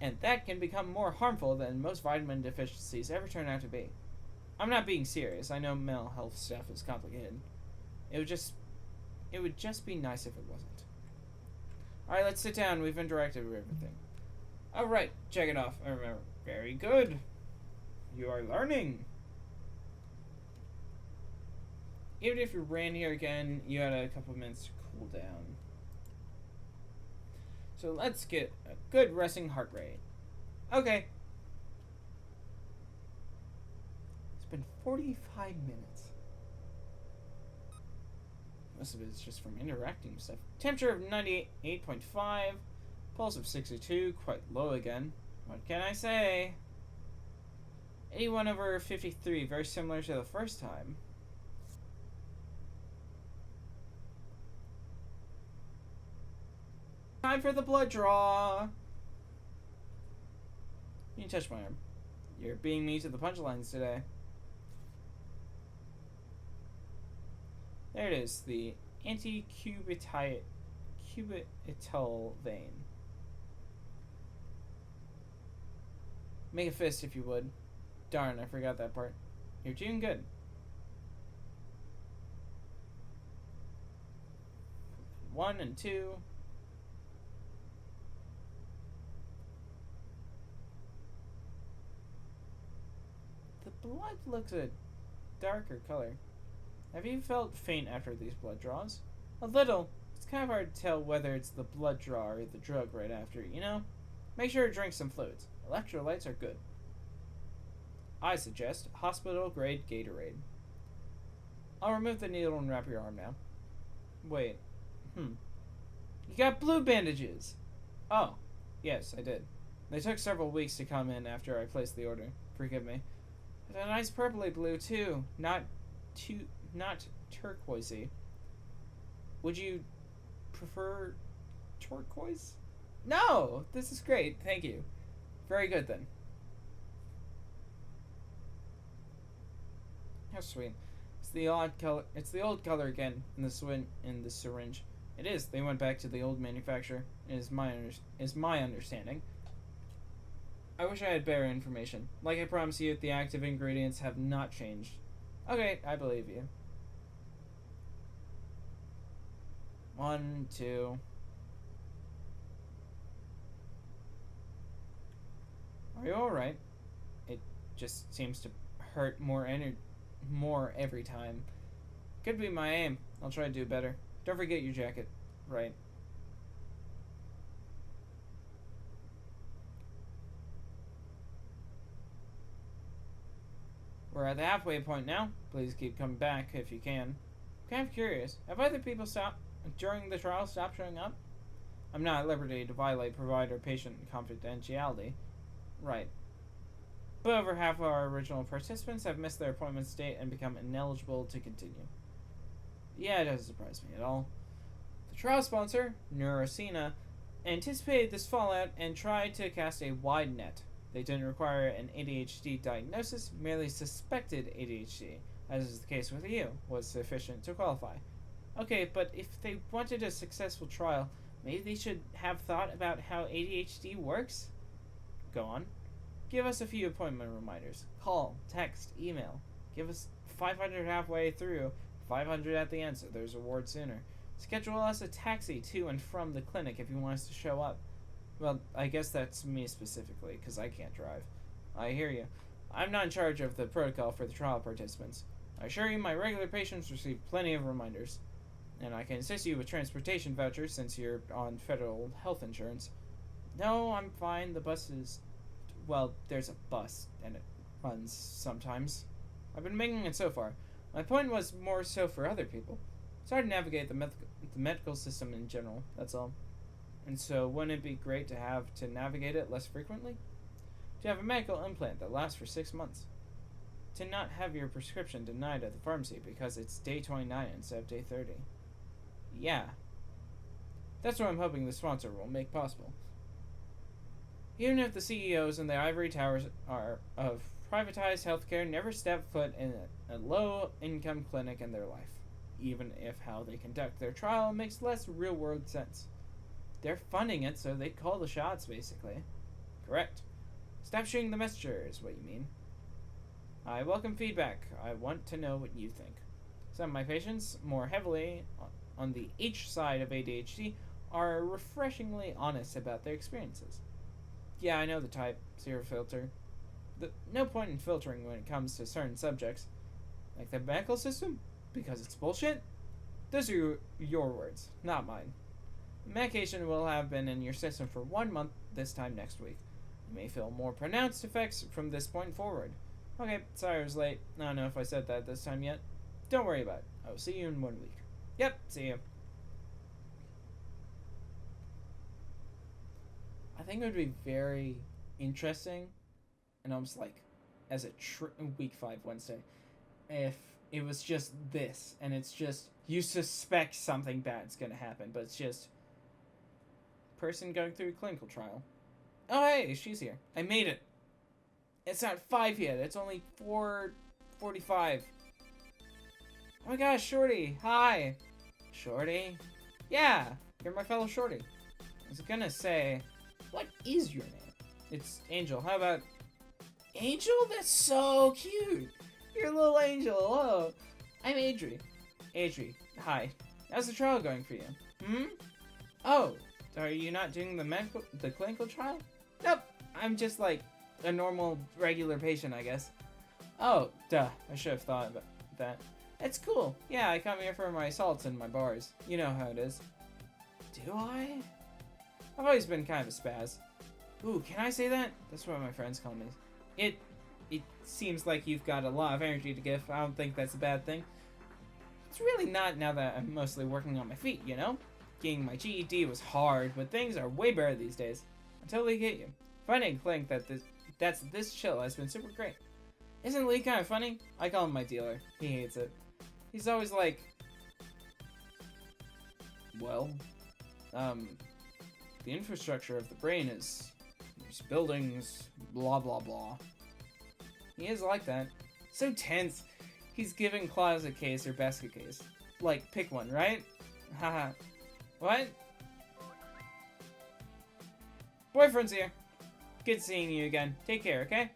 and that can become more harmful than most vitamin deficiencies ever turn out to be. I'm not being serious. I know mental health stuff is complicated. It would just be nice if it wasn't. Alright, let's sit down. We've interacted with everything. Alright, check it off. I remember. Very good. You are learning. Even if you ran here again, you had a couple minutes to cool down. So let's get a good resting heart rate. Okay. It's been 45 minutes. Most of it is just from interacting with stuff. Temperature of 98.5. Pulse of 62. Quite low again. What can I say? 81/53. Very similar to the first time. Time for the blood draw. You touch my arm. You're being me to the punchlines today. There it is, the anti-cubital vein. Make a fist if you would. Darn, I forgot that part. You're doing good. One and two. The blood looks a darker color. Have you felt faint after these blood draws? A little. It's kind of hard to tell whether it's the blood draw or the drug right after, you know? Make sure to drink some fluids. Electrolytes are good. I suggest hospital-grade Gatorade. I'll remove the needle and wrap your arm now. Wait. You got blue bandages! Oh. Yes, I did. They took several weeks to come in after I placed the order. Forgive me. But a nice purpley blue, too. Not turquoisey. Would you prefer turquoise? No! This is great, thank you. Very good then. How sweet. It's the old color again in the syringe. It is. They went back to the old manufacturer. Is my understanding. I wish I had better information. Like I promised you, the active ingredients have not changed. Okay, I believe you. 1, 2. Are you alright? It just seems to hurt more every time. Could be my aim. I'll try to do better. Don't forget your jacket. Right. We're at the halfway point now. Please keep coming back if you can. I'm kind of curious. Have other people during the trial stopped showing up? I'm not at liberty to violate provider-patient confidentiality. Right. But over half of our original participants have missed their appointment date and become ineligible to continue. Yeah, it doesn't surprise me at all. The trial sponsor, Neurosena, anticipated this fallout and tried to cast a wide net. They didn't require an ADHD diagnosis, merely suspected ADHD, as is the case with you, was sufficient to qualify. Okay, but if they wanted a successful trial, maybe they should have thought about how ADHD works? Go on. Give us a few appointment reminders. Call, text, email. Give us 500 halfway through, 500 at the end, so there's a reward sooner. Schedule us a taxi to and from the clinic if you want us to show up. Well, I guess that's me specifically, because I can't drive. I hear you. I'm not in charge of the protocol for the trial participants. I assure you my regular patients receive plenty of reminders. And I can assist you with transportation vouchers since you're on federal health insurance. No, I'm fine. The bus is... Well, there's a bus, and it runs sometimes. I've been making it so far. My point was more so for other people. It's hard to navigate the medical system in general, that's all. And so, wouldn't it be great to have to navigate it less frequently? To have a medical implant that lasts for 6 months. To not have your prescription denied at the pharmacy because it's day 29 instead of day 30. Yeah. That's what I'm hoping the sponsor will make possible. Even if the CEOs in the ivory towers of privatized healthcare never step foot in a low-income clinic in their life. Even if how they conduct their trial makes less real-world sense. They're funding it, so they call the shots, basically. Correct. Stop shooting the messenger, is what you mean. I welcome feedback. I want to know what you think. Some of my patients, more heavily on the H side of ADHD, are refreshingly honest about their experiences. Yeah, I know the type. Zero filter. No point in filtering when it comes to certain subjects. Like the medical system? Because it's bullshit? Those are your words, not mine. Medication will have been in your system for 1 month this time next week. You may feel more pronounced effects from this point forward. Okay, sorry I was late. I don't know if I said that this time yet. Don't worry about it. I will see you in 1 week. Yep, see you. I think it would be very interesting and almost like as a week 5 Wednesday if it was just this and it's just you suspect something bad's gonna happen, but it's just person going through a clinical trial. Oh hey, she's here. I made it. It's not 5 yet. It's only 4:45. Oh my gosh, Shorty. Hi. Shorty? Yeah, you're my fellow Shorty. I was gonna say, what is your name? It's Angel. How about Angel? That's so cute. You're a little angel. Hello. I'm Adri. Adri, hi. How's the trial going for you? Oh, are you not doing the clinical trial? Nope. I'm just like a normal, regular patient, I guess. Oh, duh. I should have thought about that. It's cool. Yeah, I come here for my salts and my bars. You know how it is. Do I? I've always been kind of a spaz. Ooh, can I say that? That's what my friends call me. It seems like you've got a lot of energy to give. I don't think that's a bad thing. It's really not now that I'm mostly working on my feet, you know? Getting my GED was hard, but things are way better these days. I totally get you. Finding a clinic that's this chill has been super great. Isn't Lee kind of funny? I call him my dealer. He hates it. He's always like, well, the infrastructure of the brain is there's buildings, blah blah blah. He is like that. So tense. He's giving Claus a case or basket case. Like, pick one, right? Haha. What? Boyfriend's here. Good seeing you again. Take care, okay?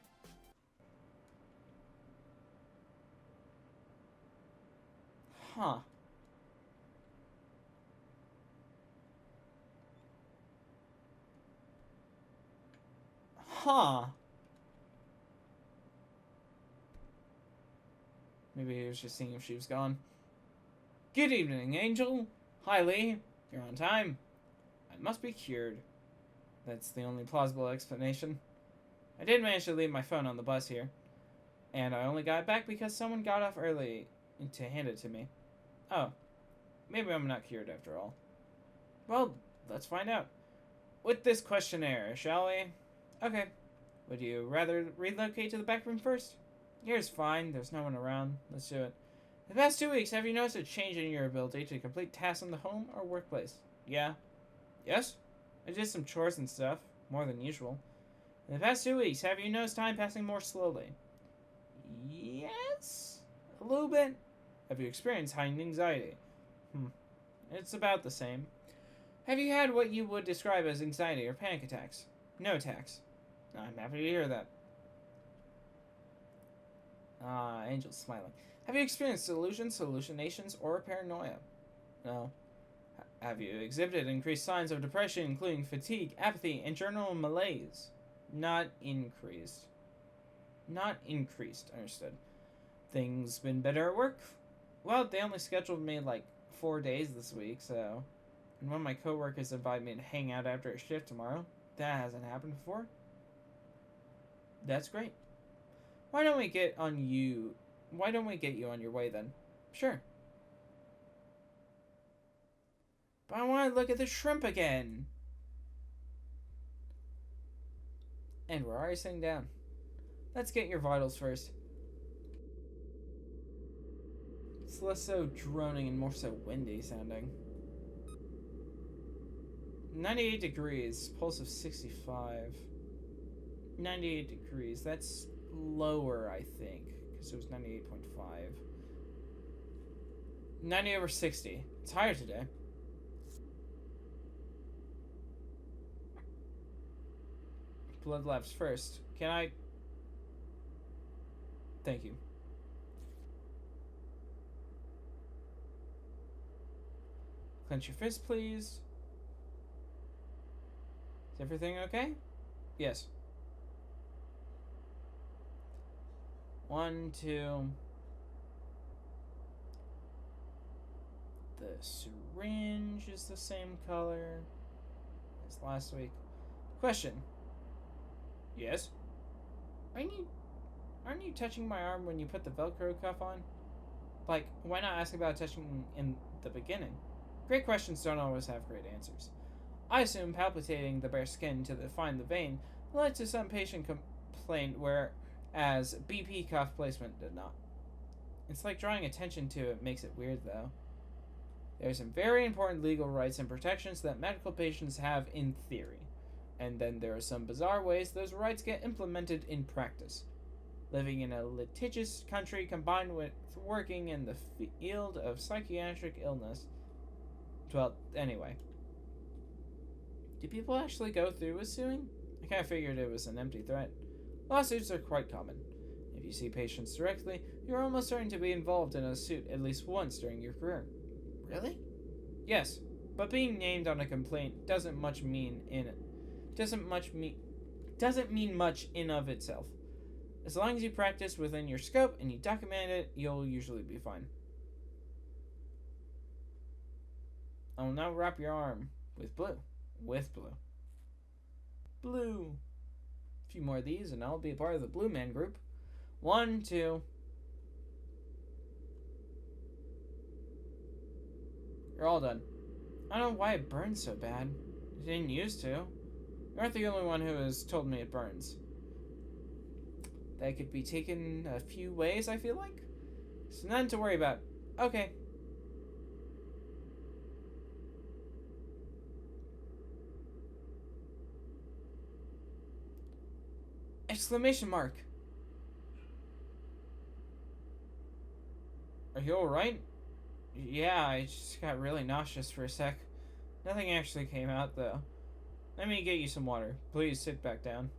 Huh. Huh. Maybe he was just seeing if she was gone. Good evening, Angel. Hi, Lee. You're on time. I must be cured. That's the only plausible explanation. I did manage to leave my phone on the bus here. And I only got it back because someone got off early to hand it to me. Oh. Maybe I'm not cured after all. Well, let's find out. With this questionnaire, shall we? Okay. Would you rather relocate to the back room first? Here's fine. There's no one around. Let's do it. The past 2 weeks, have you noticed a change in your ability to complete tasks in the home or workplace? Yeah. Yes? I did some chores and stuff. More than usual. In the past 2 weeks, have you noticed time passing more slowly? Yes? A little bit. Have you experienced heightened anxiety? It's about the same. Have you had what you would describe as anxiety or panic attacks? No attacks. I'm happy to hear that. Angel's smiling. Have you experienced delusions, hallucinations, or paranoia? No. Have you exhibited increased signs of depression, including fatigue, apathy, and general malaise? Not increased. Not increased, understood. Things been better at work? Well, they only scheduled me like 4 days this week, so... And one of my coworkers invited me to hang out after a shift tomorrow. That hasn't happened before. That's great. Why don't we get you on your way then? Sure. But I want to look at the shrimp again. And we're already sitting down. Let's get your vitals first. It's less so droning and more so windy sounding. 98 degrees, pulse of 65. 98 degrees, that's lower, I think, because it was 98.5. 90 over 60. It's higher today. Blood labs first. Can I... Thank you. Clench your fist, please. Is everything okay? Yes. 1, 2. The syringe is the same color as last week. Question. Yes? Aren't you touching my arm when you put the Velcro cuff on? Like, why not ask about touching in the beginning? Great questions don't always have great answers. I assume palpitating the bare skin to find the vein led to some patient complaint, whereas BP cuff placement did not. It's like drawing attention to it makes it weird, though. There are some very important legal rights and protections that medical patients have in theory, and then there are some bizarre ways those rights get implemented in practice. Living in a litigious country combined with working in the field of psychiatric illness. Well, anyway. Do people actually go through with suing? I kind of figured it was an empty threat. Lawsuits are quite common. If you see patients directly, you're almost certain to be involved in a suit at least once during your career. Really? Yes, but being named on a complaint doesn't mean much in of itself. As long as you practice within your scope and you document it, you'll usually be fine. I will now wrap your arm with blue. With blue. Blue. A few more of these and I'll be a part of the Blue Man group. 1, 2. You're all done. I don't know why it burns so bad. It didn't used to. You aren't the only one who has told me it burns. That could be taken a few ways, I feel like. So nothing to worry about. Okay. Exclamation mark. Are you alright? Yeah, I just got really nauseous for a sec. Nothing actually came out, though. Let me get you some water. Please sit back down.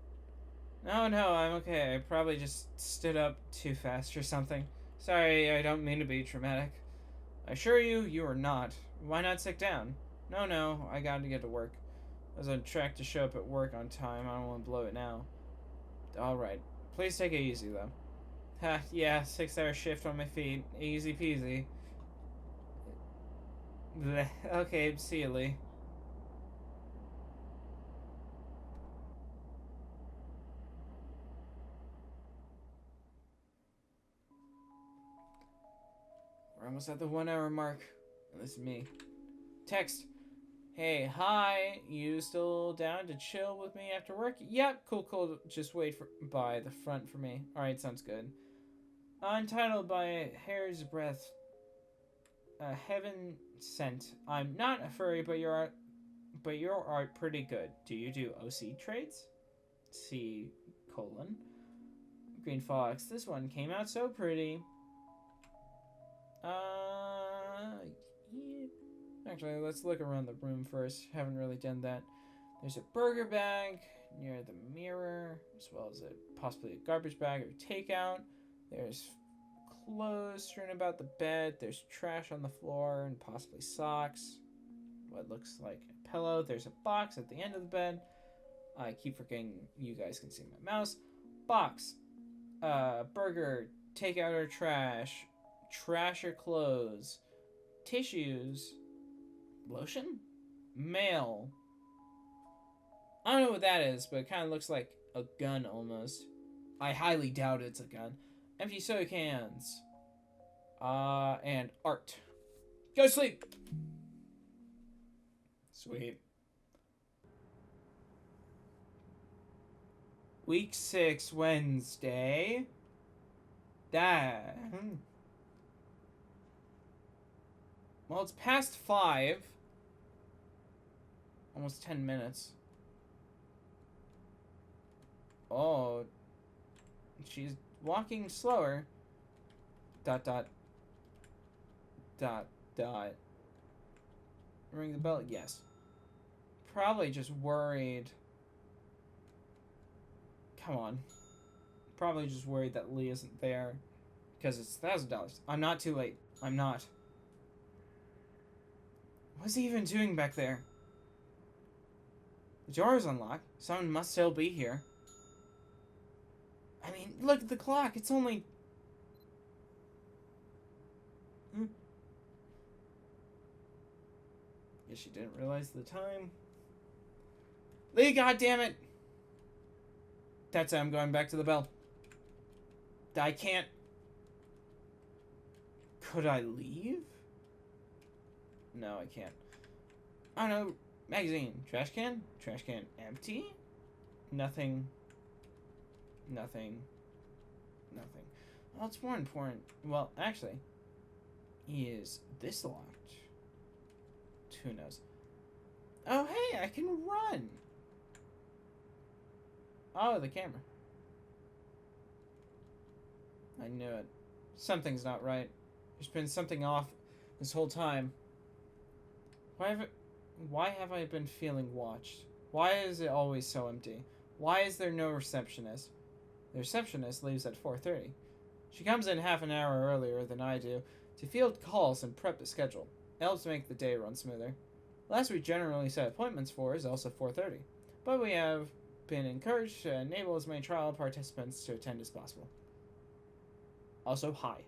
No, I'm okay. I probably just stood up too fast or something. Sorry, I don't mean to be traumatic. I assure you, you are not. Why not sit down? No, I gotta get to work. I was on track to show up at work on time. I don't want to blow it now. Alright. Please take it easy, though. Ha, yeah, 6-hour shift on my feet. Easy peasy. Blech. Okay, see you, Lee. We're almost at the 1-hour mark. This is me. Text. Hey, hi. You still down to chill with me after work? Yep, cool. Just wait by the front for me. Alright, sounds good. Untitled by a hair's breadth. Heaven sent. I'm not a furry, but your art pretty good. Do you do OC trades? C : Green Fox. This one came out so pretty. Yeah. Actually, let's look around the room first. Haven't really done that. There's a burger bag near the mirror, as well as possibly a garbage bag or takeout. There's clothes strewn about the bed. There's trash on the floor and possibly socks. What looks like a pillow. There's a box at the end of the bed. I keep forgetting you guys can see my mouse. Box. Burger. Takeout or trash. Trash or clothes. Tissues. Lotion? Mail. I don't know what that is, but it kind of looks like a gun almost. I highly doubt it's a gun. Empty soda cans. And art. Go to sleep! Sweet. Week 6, Wednesday. That. Well, it's past 5. Almost 10 minutes. Oh. She's walking slower. ... Ring the bell? Yes. Probably just worried. Come on. probably just worried that Lee isn't there because it's $1,000. I'm not too late. I'm not. What's he even doing back there? The door is unlocked. Someone must still be here. I mean, look at the clock. It's only... Guess she didn't realize the time. Lee, goddammit! That's it, I'm going back to the bell. I can't... Could I leave? No, I can't. I don't know. Magazine. Trash can? Trash can empty? Nothing. Nothing. Nothing. Well, it's more important. Well, actually, is this locked? Who knows? Oh, hey, I can run! Oh, the camera. I knew it. Something's not right. There's been something off this whole time. Why have I been feeling watched? Why is it always so empty? Why is there no receptionist? The receptionist leaves at 4:30. She comes in half an hour earlier than I do to field calls and prep the schedule. It helps make the day run smoother. Last we generally set appointments for is also 4:30, but we have been encouraged to enable as many trial participants to attend as possible. Also, hi.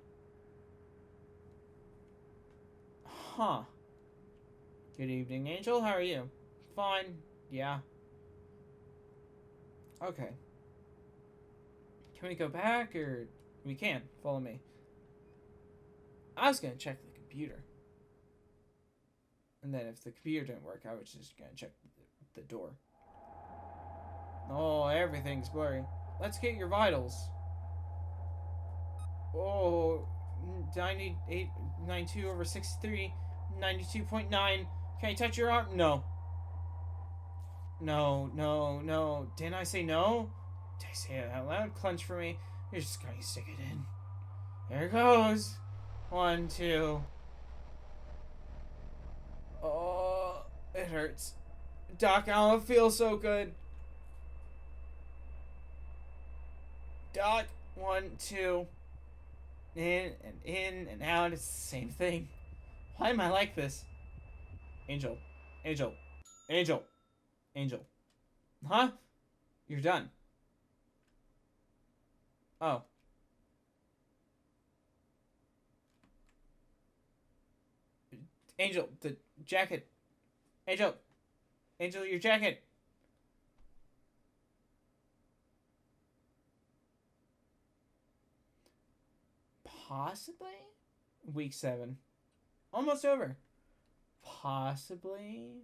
Huh. Good evening, Angel. How are you? Fine. Yeah. Okay. Can we go back, or... We can. Follow me. I was gonna check the computer. And then if the computer didn't work, I was just gonna check the door. Oh, everything's blurry. Let's get your vitals. Oh, 98, 92 over 63, 92.9. Can I touch your arm? No. No, no, no. Didn't I say no? Did I say it out loud? Clench for me. You're just gonna stick it in. There it goes. 1, 2. Oh, it hurts. Doc, I don't feel so good. Doc, 1, 2. In and out. It's the same thing. Why am I like this? Angel. Angel. Angel. Angel. Huh? You're done. Oh. Angel, the jacket. Angel. Angel, your jacket. Possibly? Week 7. Almost over. Possibly.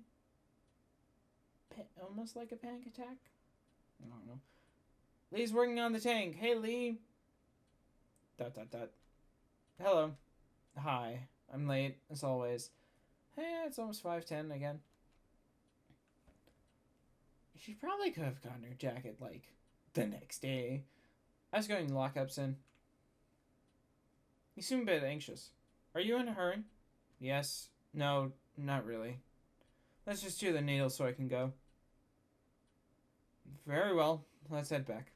Almost like a panic attack? I don't know. Lee's working on the tank. Hey, Lee. ... Hello. Hi. I'm late, as always. Hey, it's almost 5:10 again. She probably could have gotten her jacket, like, the next day. I was going to lock up soon. You seem a bit anxious. Are you in a hurry? Yes. No, not really. Let's just do the needle so I can go. Very well. Let's head back.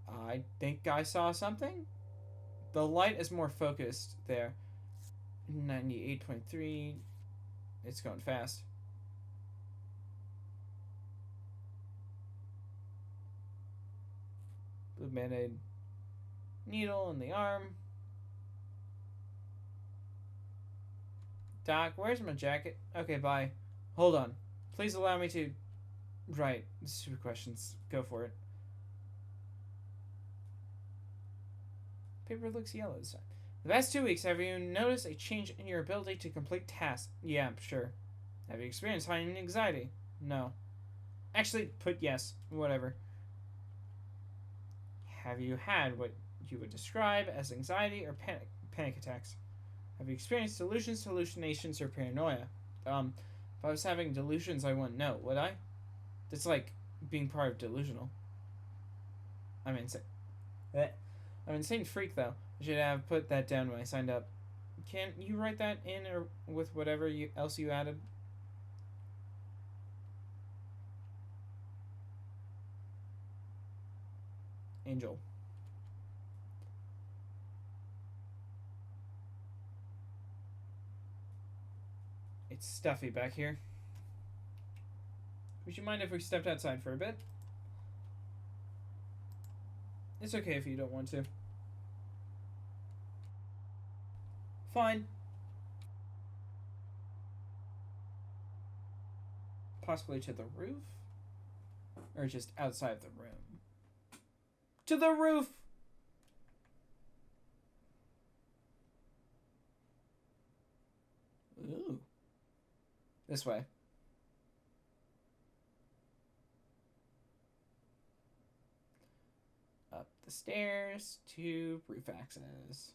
I think I saw something. The light is more focused there. 98.3. It's going fast. Blue Band-Aid. Needle in the arm. Doc, where's my jacket? Okay, bye. Hold on. Please allow me to... Right. Stupid questions. Go for it. Paper looks yellow this time. The past 2 weeks, have you noticed a change in your ability to complete tasks? Yeah, sure. Have you experienced high anxiety? No. Actually, put yes. Whatever. Have you had what you would describe as anxiety or panic attacks? Have you experienced delusions, hallucinations, or paranoia? If I was having delusions, I wouldn't know, would I? That's like being part of delusional. I'm insane. I'm an insane freak, though. I should have put that down when I signed up. Can you write that in or with whatever else you added? Angel. It's stuffy back here. Would you mind if we stepped outside for a bit? It's okay if you don't want to. Fine. Possibly to the roof? Or just outside the room? To the roof! Ooh. This way. Up the stairs to roof access.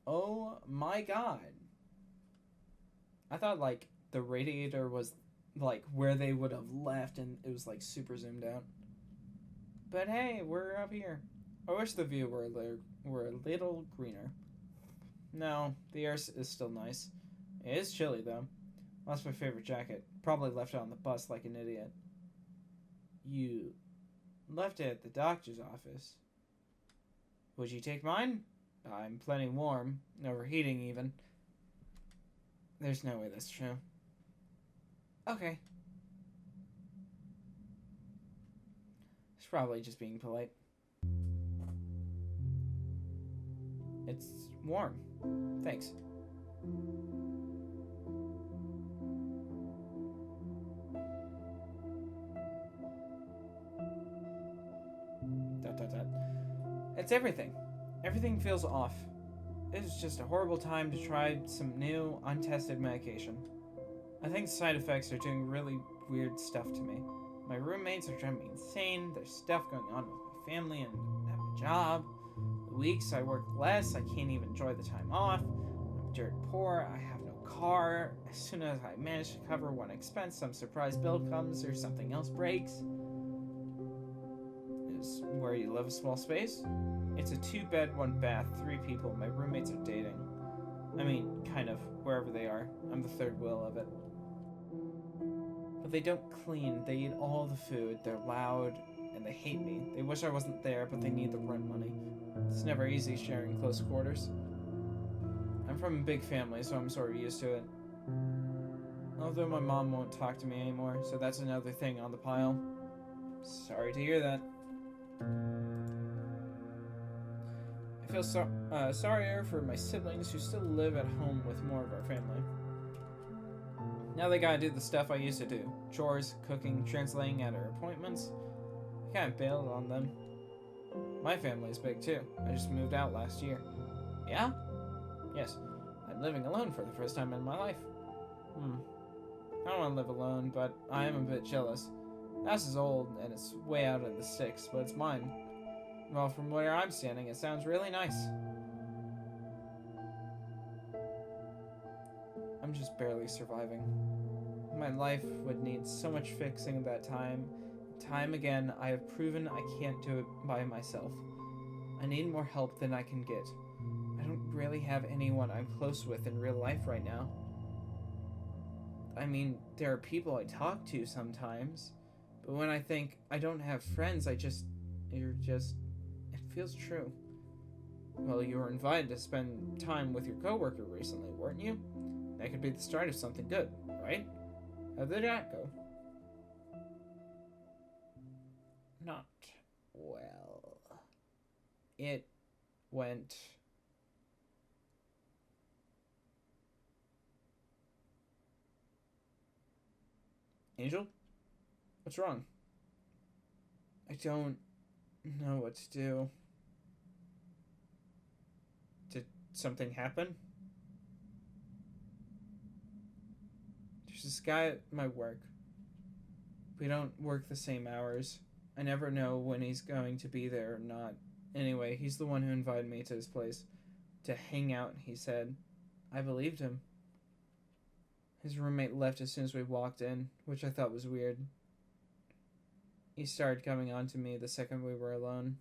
Oh my god. I thought like the radiator was like where they would have left and it was like super zoomed out. But hey, we're up here. I wish the view were a little greener. No, the air is still nice. It is chilly though. Lost my favorite jacket. Probably left it on the bus like an idiot. You left it at the doctor's office. Would you take mine? I'm plenty warm. Overheating even. There's no way that's true. Okay. It's probably just being polite. It's warm. Thanks. It's everything. Everything feels off. It was just a horrible time to try some new, untested medication. I think the side effects are doing really weird stuff to me. My roommates are driving me insane. There's stuff going on with my family and at my job. The weeks I work less, I can't even enjoy the time off. I'm dirt poor, I have no car. As soon as I manage to cover one expense, some surprise bill comes or something else breaks. Is where you live a small space? It's a 2-bed, 1-bath, 3 people. My roommates are dating. I mean, kind of, wherever they are. I'm the third wheel of it. But they don't clean. They eat all the food. They're loud, and they hate me. They wish I wasn't there, but they need the rent money. It's never easy sharing close quarters. I'm from a big family, so I'm sort of used to it. Although my mom won't talk to me anymore, so that's another thing on the pile. Sorry to hear that. I feel sorrier for my siblings who still live at home with more of our family. Now they gotta do the stuff I used to do. Chores, cooking, translating at our appointments. I kinda bailed on them. My family is big too. I just moved out last year. Yeah? Yes. I'm living alone for the first time in my life. I don't want to live alone, but I am a bit jealous. The house is old, and it's way out in the sticks, but it's mine. Well, from where I'm standing, it sounds really nice. I'm just barely surviving. My life would need so much fixing that time. Time again, I have proven I can't do it by myself. I need more help than I can get. I don't really have anyone I'm close with in real life right now. I mean, there are people I talk to sometimes, but when I think I don't have friends, it feels true. Well, you were invited to spend time with your coworker recently, weren't you? That could be the start of something good, right? How did that go? Not well. It went... Angel? What's wrong? I don't know what to do. Did something happen? There's this guy at my work. We don't work the same hours. I never know when he's going to be there or not. Anyway, he's the one who invited me to his place to hang out, he said. I believed him. His roommate left as soon as we walked in, which I thought was weird. He started coming on to me the second we were alone.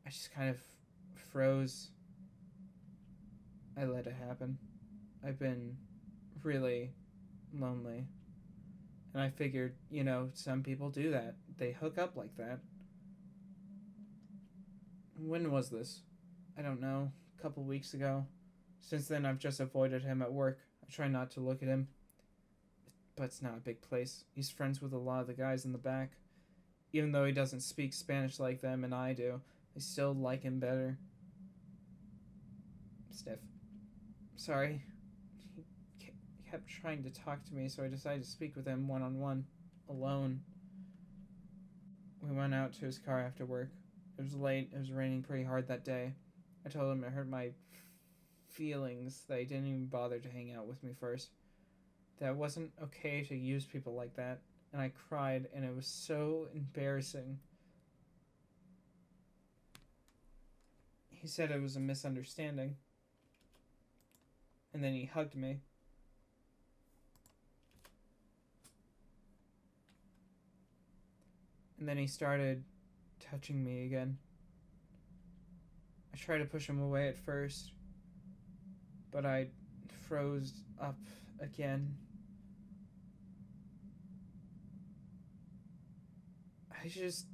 I just kind of froze. I let it happen. I've been really, lonely. And I figured, you know, some people do that. They hook up like that. When was this? I don't know. A couple weeks ago. Since then, I've just avoided him at work. I try not to look at him. But it's not a big place. He's friends with a lot of the guys in the back. Even though he doesn't speak Spanish like them and I do, I still like him better. Sniff. Sorry. He kept trying to talk to me, so I decided to speak with him one-on-one. Alone. We went out to his car after work. It was late. It was raining pretty hard that day. I told him it hurt my feelings that he didn't even bother to hang out with me first. That it wasn't okay to use people like that. And I cried, and it was so embarrassing. He said it was a misunderstanding. And then he hugged me. And then he started touching me again. I tried to push him away at first, but I froze up again. I just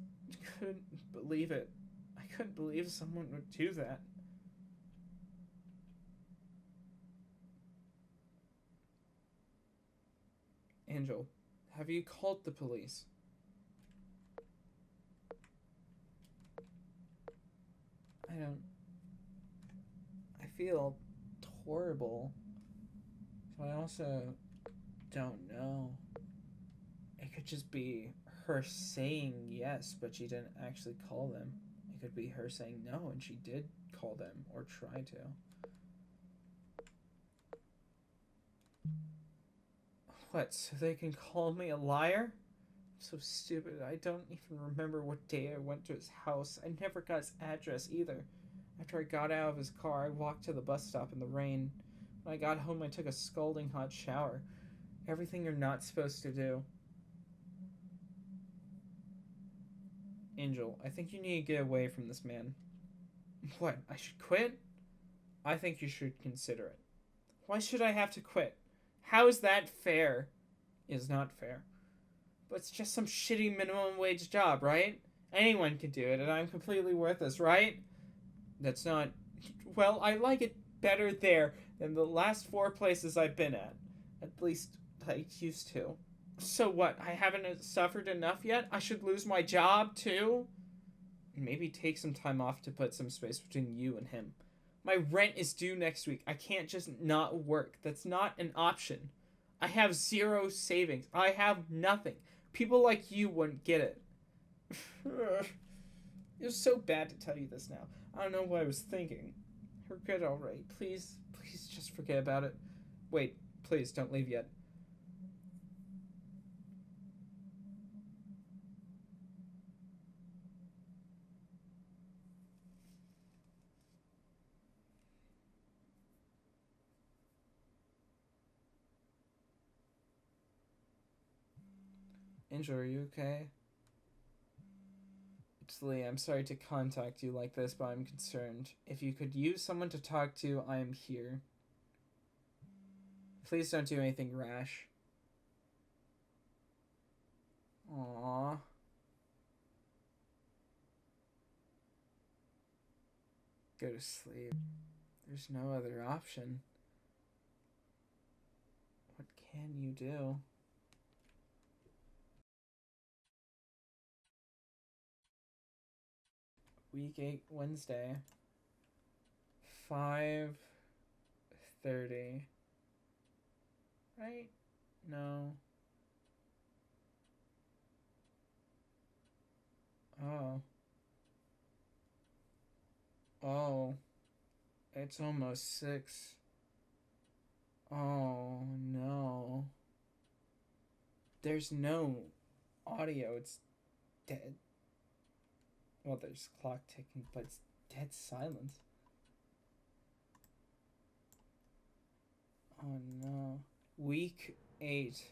couldn't believe it. I couldn't believe someone would do that. Angel, have you called the police? I don't. I feel horrible. So I also don't know. It could just be her saying yes, but she didn't actually call them. It could be her saying no, and she did call them or try to. What, so they can call me a liar? I'm so stupid. I don't even remember what day I went to his house. I never got his address either. After I got out of his car, I walked to the bus stop in the rain. When I got home, I took a scalding hot shower. Everything you're not supposed to do. Angel, I think you need to get away from this man. What, I should quit? I think you should consider it. Why should I have to quit? How is that fair? It's not fair. But it's just some shitty minimum wage job, right? Anyone can do it, and I'm completely worthless, right? That's not... Well, I like it better there than the last 4 places I've been at. At least I used to. So what, I haven't suffered enough yet? I should lose my job, too? Maybe take some time off to put some space between you and him. My rent is due next week. I can't just not work. That's not an option. I have 0 savings. I have nothing. People like you wouldn't get it. It was so bad to tell you this now. I don't know what I was thinking. We're good already. Please just forget about it. Wait, please don't leave yet. Angel, are you okay? It's Lee. I'm sorry to contact you like this, but I'm concerned. If you could use someone to talk to, I am here. Please don't do anything rash. Aww. Go to sleep. There's no other option. What can you do? Week 8, Wednesday. 5:30. Right? No. Oh. Oh. It's almost 6. Oh, no. There's no audio. It's dead. Well, there's clock ticking, but it's dead silence. Oh, no. Week 8.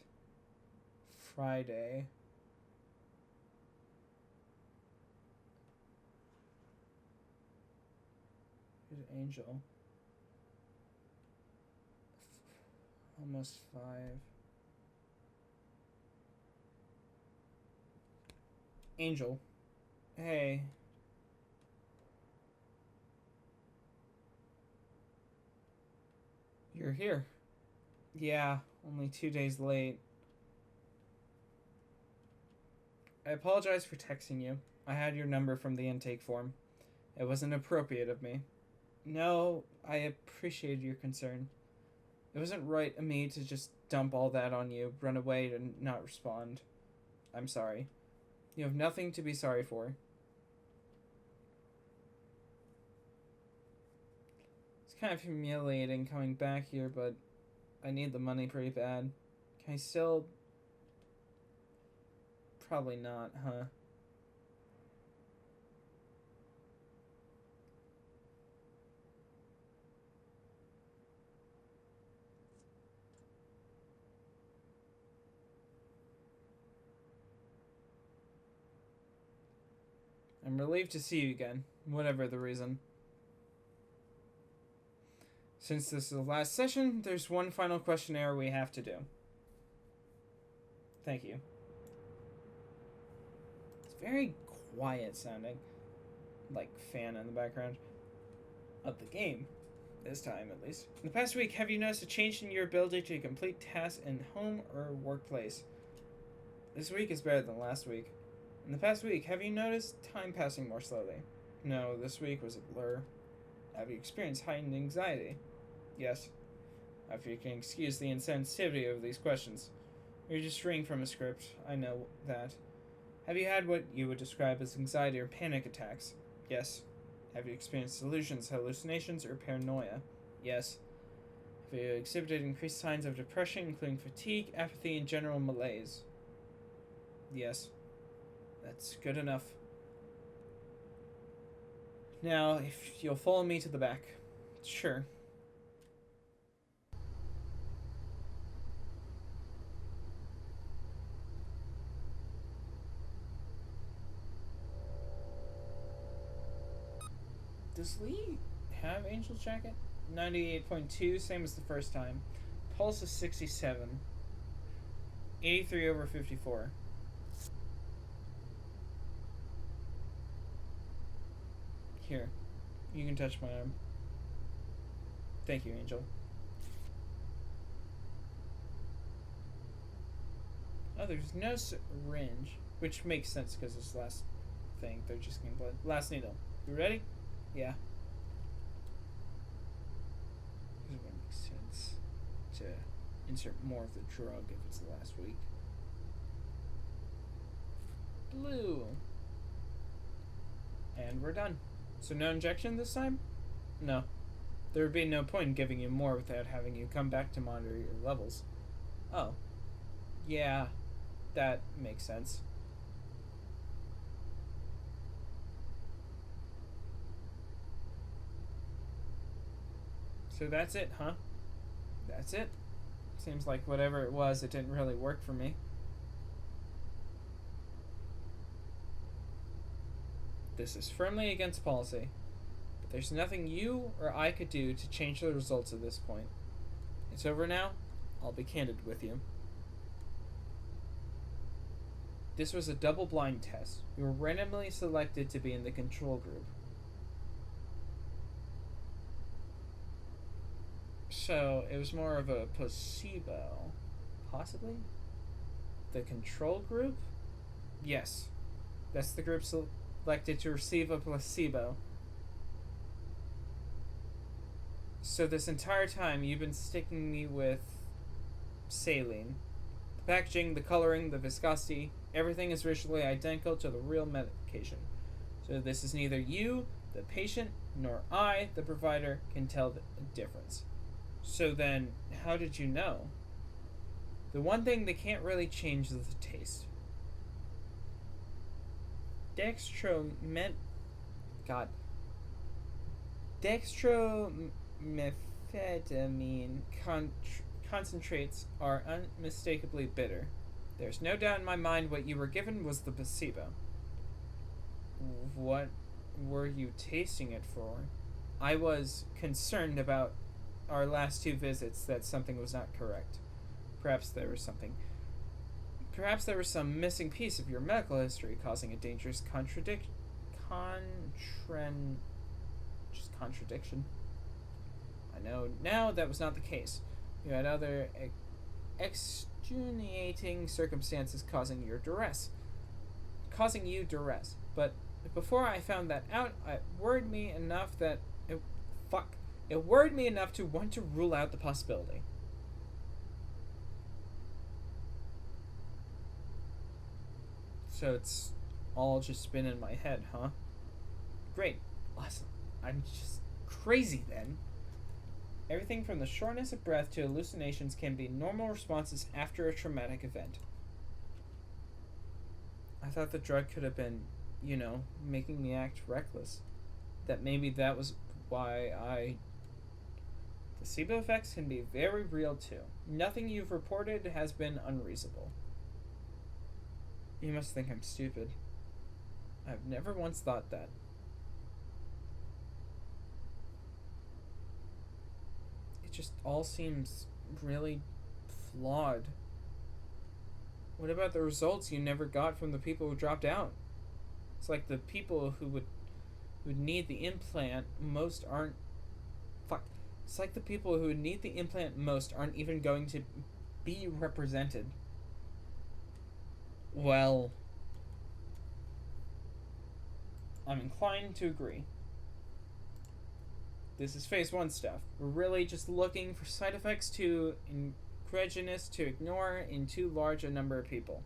Friday. Here's Angel. Almost 5. Angel. Hey. You're here. Yeah, only 2 days late. I apologize for texting you. I had your number from the intake form. It wasn't appropriate of me. No, I appreciated your concern. It wasn't right of me to just dump all that on you, run away, and not respond. I'm sorry. You have nothing to be sorry for. It's kind of humiliating coming back here, but I need the money pretty bad. Can I still... Probably not, huh? I'm relieved to see you again, whatever the reason. Since this is the last session, there's one final questionnaire we have to do. Thank you. It's very quiet sounding, like fan in the background of the game, this time at least. In the past week, have you noticed a change in your ability to complete tasks in home or workplace? This week is better than last week. In the past week, have you noticed time passing more slowly? No, this week was a blur. Have you experienced heightened anxiety? Yes. If you can excuse the insensitivity of these questions. You're just reading from a script, I know that. Have you had what you would describe as anxiety or panic attacks? Yes. Have you experienced delusions, hallucinations, or paranoia? Yes. Have you exhibited increased signs of depression, including fatigue, apathy, and general malaise? Yes. That's good enough. Now, if you'll follow me to the back. Sure. Does Lee have Angel's jacket? 98.2, same as the first time. Pulse is 67. 83 over 54. Here, you can touch my arm. Thank you, Angel. Oh, there's no syringe, which makes sense because this last thing, they're just getting blood. Last needle. You ready? Yeah. This would make sense to insert more of the drug if it's the last week. Blue. And we're done. So no injection this time? No. There would be no point in giving you more without having you come back to monitor your levels. Oh. Yeah, that makes sense. So that's it, huh? That's it? Seems like whatever it was, it didn't really work for me. This is firmly against policy, but there's nothing you or I could do to change the results at this point. It's over now. I'll be candid with you. This was a double-blind test. You were randomly selected to be in the control group. So, it was more of a placebo. Possibly? The control group? Yes. That's the group selected to receive a placebo. So this entire time, you've been sticking me with saline. The packaging, the coloring, the viscosity, everything is visually identical to the real medication. So this is neither you, the patient, nor I, the provider, can tell the difference. So then, how did you know? The one thing they can't really change is the taste. Dextromethorphan concentrates are unmistakably bitter. There's no doubt in my mind what you were given was the placebo. What were you tasting it for? I was concerned about our last two visits that something was not correct. Perhaps there was something Perhaps there was some missing piece of your medical history causing a dangerous contradiction. I know now that was not the case. You had other extenuating circumstances causing you duress. But before I found that out, it worried me enough to want to rule out the possibility. So it's all just been in my head, huh? Great. Awesome. I'm just crazy then. Everything from the shortness of breath to hallucinations can be normal responses after a traumatic event. I thought the drug could have been, making me act reckless. That maybe that was why The placebo effects can be very real too. Nothing you've reported has been unreasonable. You must think I'm stupid. I've never once thought that. It just all seems really flawed. What about the results you never got from the people who dropped out? It's like the people who would need the implant most aren't. It's like the people who would need the implant most aren't even going to be represented. Well, I'm inclined to agree. This is phase 1 stuff. We're really just looking for side effects too incredulous to ignore in too large a number of people.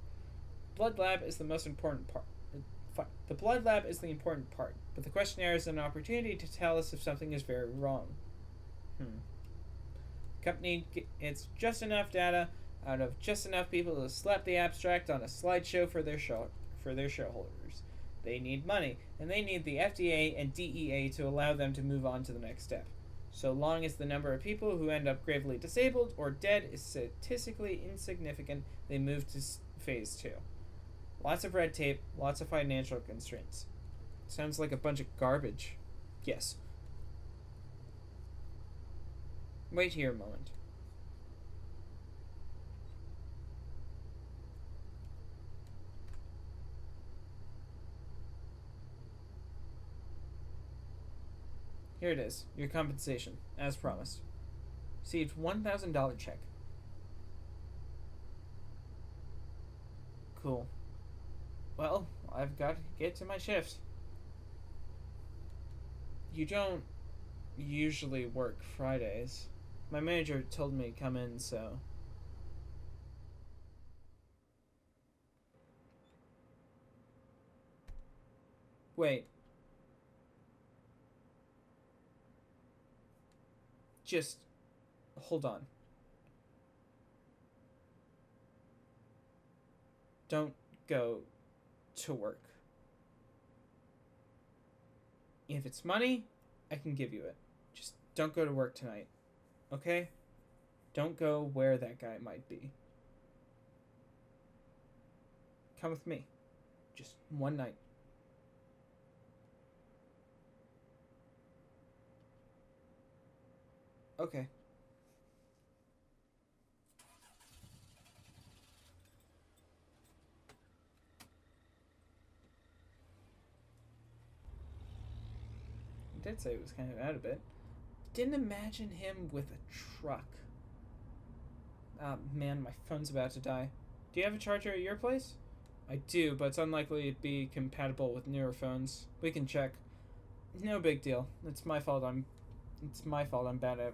Blood lab is the most important part. The blood lab is the important part, but the questionnaire is an opportunity to tell us if something is very wrong. Company gets just enough data out of just enough people to slap the abstract on a slideshow for their shareholders. They need money, and they need the FDA and DEA to allow them to move on to the next step. So long as the number of people who end up gravely disabled or dead is statistically insignificant, they move to phase 2. Lots of red tape, lots of financial constraints. Sounds like a bunch of garbage. Yes. Wait here a moment. Here it is, your compensation, as promised. Received $1,000 check. Cool. Well, I've got to get to my shift. You don't usually work Fridays. My manager told me to come in, so... Wait. Just hold on. Don't go to work. If it's money, I can give you it. Just don't go to work tonight. Okay? Don't go where that guy might be. Come with me. Just one night. Okay. I did say it was kind of out of it. Didn't imagine him with a truck. Ah, man, my phone's about to die. Do you have a charger at your place? I do, but it's unlikely to be compatible with newer phones. We can check. No big deal. It's my fault I'm bad at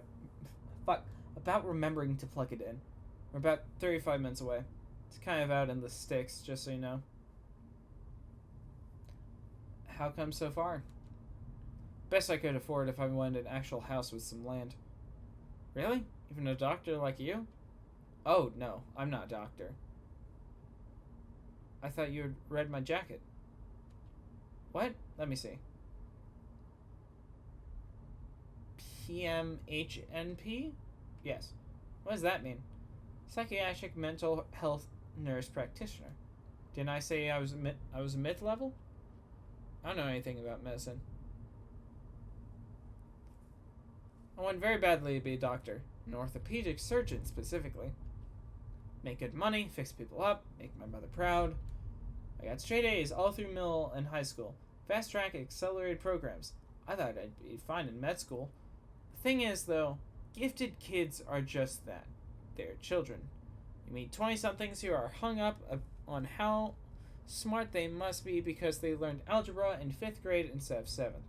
about remembering to plug it in. We're about 35 minutes away. It's kind of out in the sticks, just so you know. How come so far? Best I could afford if I wanted an actual house with some land. Really? Even a doctor like you? Oh, no, I'm not a doctor. I thought you had read my jacket. What? Let me see. PMHNP? Yes. What does that mean? Psychiatric mental health nurse practitioner. Didn't I say I was a mid-level? I don't know anything about medicine. I want very badly to be a doctor, an orthopedic surgeon specifically. make good money, fix people up, make my mother proud. I got straight A's all through middle and high school. Fast track accelerated programs. I thought I'd be fine in med school. The thing is, though, gifted kids are just that. They're children. You meet 20 somethings who are hung up on how smart they must be because they learned algebra in 5th grade instead of 7th.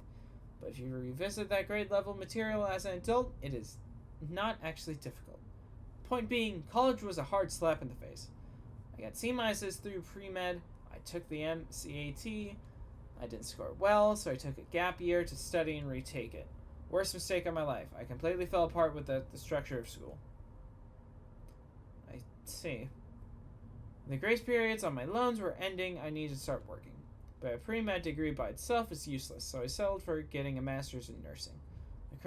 But if you revisit that grade level material as an adult, it is not actually difficult. Point being, college was a hard slap in the face. I got C minuses through pre-med, I took the MCAT, I didn't score well, so I took a gap year to study and retake it. Worst mistake of my life. I completely fell apart with the structure of school. I see. The grace periods on my loans were ending, I needed to start working. But a pre-med degree by itself is useless, so I settled for getting a master's in nursing. The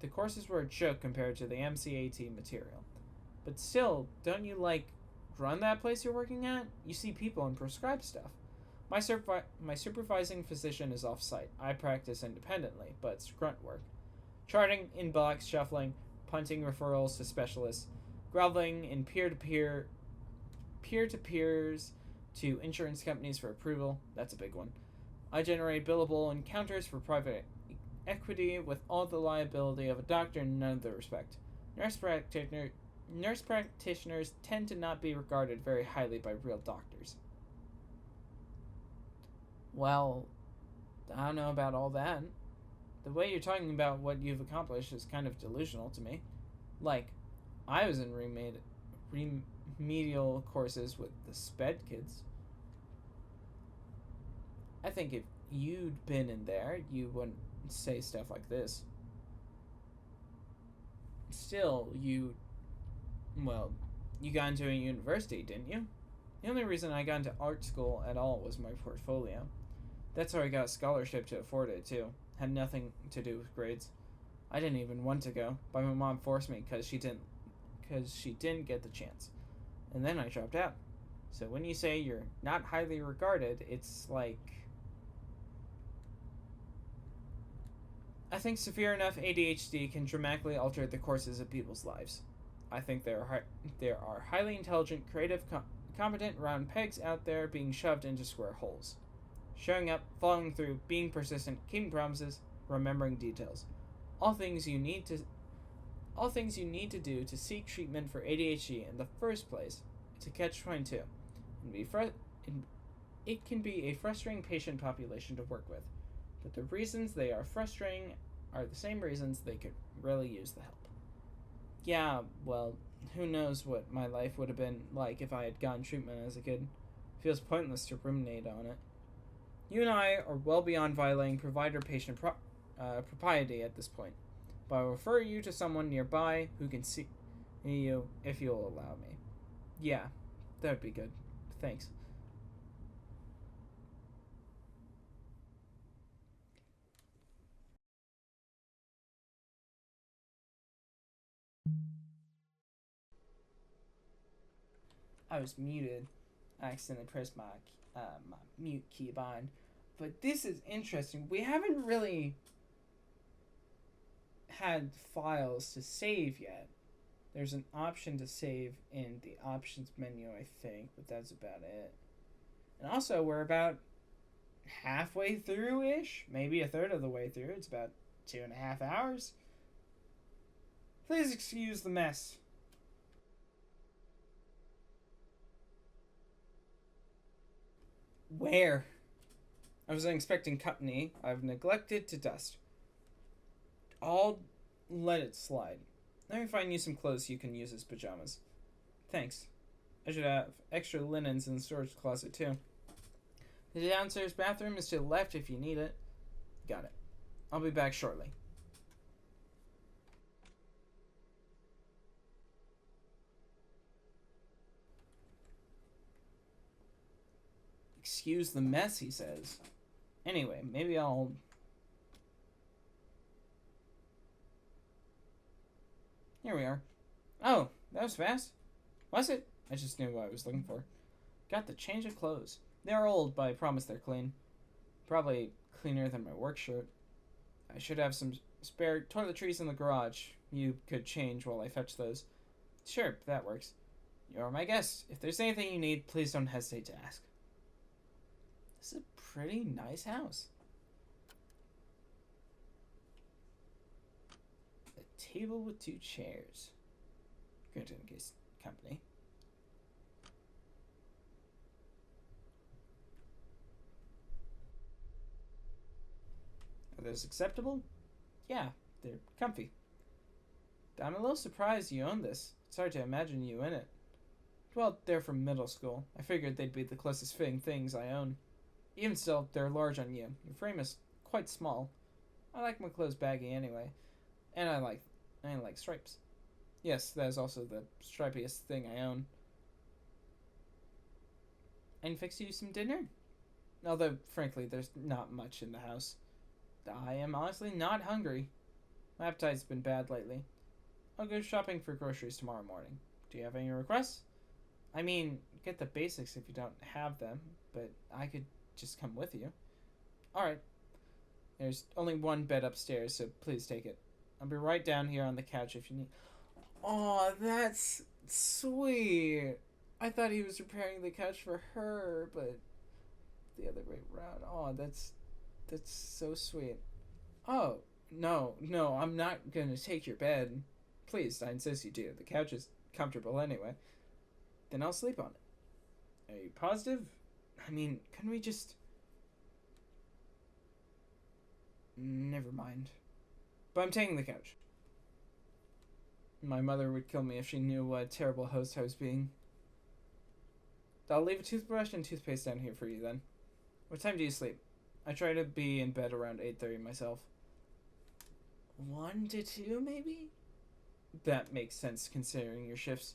courses were a joke compared to the MCAT material. But still, don't you, run that place you're working at? You see people and prescribe stuff. My supervising physician is off-site. I practice independently, but it's grunt work. Charting, inbox shuffling, punting referrals to specialists, groveling in peer-to-peers to insurance companies for approval. That's a big one. I generate billable encounters for private equity with all the liability of a doctor and none of the respect. Nurse practitioners tend to not be regarded very highly by real doctors. Well, I don't know about all that. The way you're talking about what you've accomplished is kind of delusional to me. I was in remedial courses with the SPED kids. I think if you'd been in there, you wouldn't say stuff like this. Still, you got into a university, didn't you? The only reason I got into art school at all was my portfolio. That's how I got a scholarship to afford it, too. Had nothing to do with grades. I didn't even want to go, but my mom forced me because she didn't get the chance. And then I dropped out. So when you say you're not highly regarded, it's like... I think severe enough ADHD can dramatically alter the courses of people's lives. I think there are highly intelligent, creative, competent round pegs out there being shoved into square holes. Showing up, following through, being persistent, keeping promises, remembering details. All things you need to do to seek treatment for ADHD in the first place. It's a catch-22. It can be a frustrating patient population to work with. But the reasons they are frustrating are the same reasons they could really use the help. Yeah, well, who knows what my life would have been like if I had gotten treatment as a kid. Feels pointless to ruminate on it. You and I are well beyond violating provider-patient propriety at this point, but I'll refer you to someone nearby who can see you if you'll allow me. Yeah, that would be good. Thanks. I was muted. I accidentally pressed my mute keybind. But this is interesting. We haven't really had files to save yet. There's an option to save in the options menu, I think, but that's about it. And also, we're about halfway through-ish, maybe a third of the way through. It's about 2.5 hours. Please excuse the mess. Where? I wasn't expecting company. I've neglected to dust. I'll let it slide. Let me find you some clothes you can use as pajamas. Thanks. I should have extra linens in the storage closet, too. The downstairs bathroom is to the left if you need it. Got it. I'll be back shortly. Excuse the mess, he says. Anyway, maybe I'll... Here we are. Oh, that was fast. Was it? I just knew what I was looking for. Got the change of clothes. They're old, but I promise they're clean. Probably cleaner than my work shirt. I should have some spare toiletries in the garage. You could change while I fetch those. Sure, that works. You're my guest. If there's anything you need, please don't hesitate to ask. This is a pretty nice house. A table with 2 chairs. Granted, in case company. Are those acceptable? Yeah, they're comfy. I'm a little surprised you own this. It's hard to imagine you in it. Well, they're from middle school. I figured they'd be the closest fitting things I own. Even still, they're large on you. Your frame is quite small. I like my clothes baggy anyway. And I like stripes. Yes, that is also the stripiest thing I own. And fix you some dinner? Although, frankly, there's not much in the house. I am honestly not hungry. My appetite's been bad lately. I'll go shopping for groceries tomorrow morning. Do you have any requests? I mean, get the basics if you don't have them, but I could just come with you. Alright. There's only one bed upstairs, so please take it. I'll be right down here on the couch if you need. Aw, that's sweet. I thought he was repairing the couch for her, but the other way around. Aw, that's so sweet. Oh, no, I'm not gonna take your bed. Please, I insist you do. The couch is comfortable anyway. Then I'll sleep on it. Are you positive? I mean, can we just... Never mind. But I'm taking the couch. My mother would kill me if she knew what a terrible host I was being. I'll leave a toothbrush and toothpaste down here for you then. What time do you sleep? I try to be in bed around 8:30 myself. 1 to 2 maybe? That makes sense considering your shifts.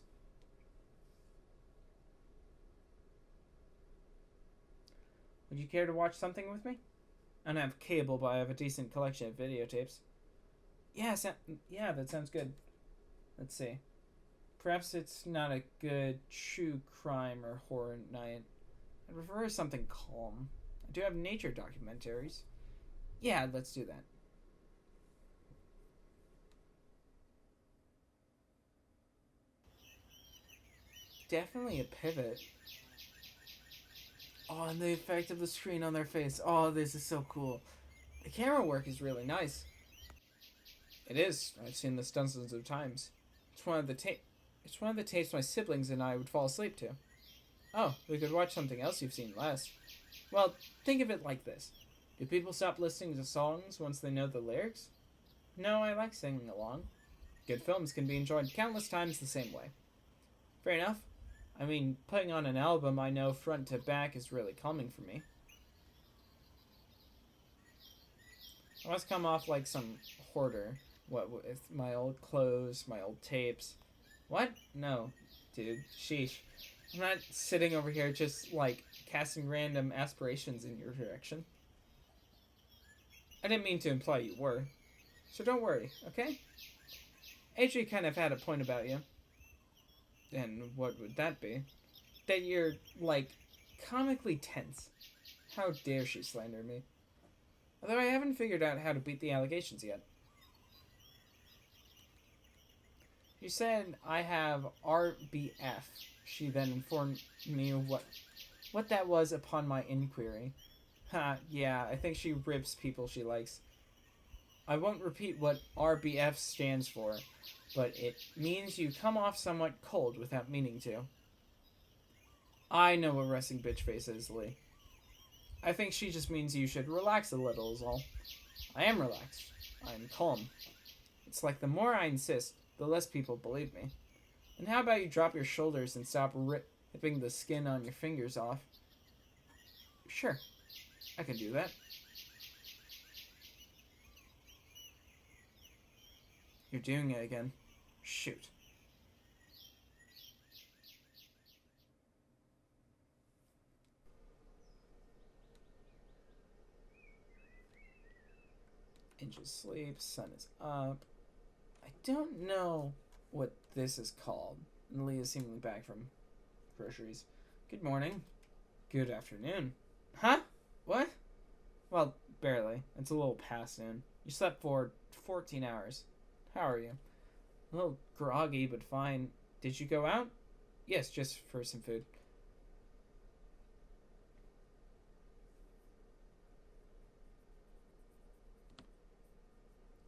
Would you care to watch something with me? I don't have cable, but I have a decent collection of videotapes. Yeah, that sounds good. Let's see. Perhaps it's not a good true crime or horror night. I prefer something calm. I do have nature documentaries. Yeah, let's do that. Definitely a pivot. Oh, and the effect of the screen on their face. Oh, this is so cool. The camera work is really nice. It is. I've seen this dozens of times. It's one of the tapes my siblings and I would fall asleep to. Oh, we could watch something else you've seen less. Well, think of it like this. Do people stop listening to songs once they know the lyrics? No, I like singing along. Good films can be enjoyed countless times the same way. Fair enough. I mean, putting on an album I know front to back is really calming for me. I must come off like some hoarder. What with my old clothes, my old tapes. What? No, dude. Sheesh. I'm not sitting over here just, like, casting random aspirations in your direction. I didn't mean to imply you were. So don't worry, okay? AJ kind of had a point about you. And what would that be? That you're, like, comically tense. How dare she slander me? Although I haven't figured out how to beat the allegations yet. You said I have RBF. She then informed me of what that was upon my inquiry. Ha, yeah, I think she rips people she likes. I won't repeat what RBF stands for, but it means you come off somewhat cold without meaning to. I know what resting bitch face is, Lee. I think she just means you should relax a little is all. I am relaxed. I am calm. It's like the more I insist, the less people believe me. And how about you drop your shoulders and stop ripping the skin on your fingers off? Sure, I can do that. You're doing it again. Shoot. Inches sleep, sun is up. I don't know what this is called. And Lee is seemingly back from groceries. Good morning. Good afternoon. Huh? What? Well, barely. It's a little past noon. You slept for 14 hours. How are you? A little groggy, but fine. Did you go out? Yes, just for some food.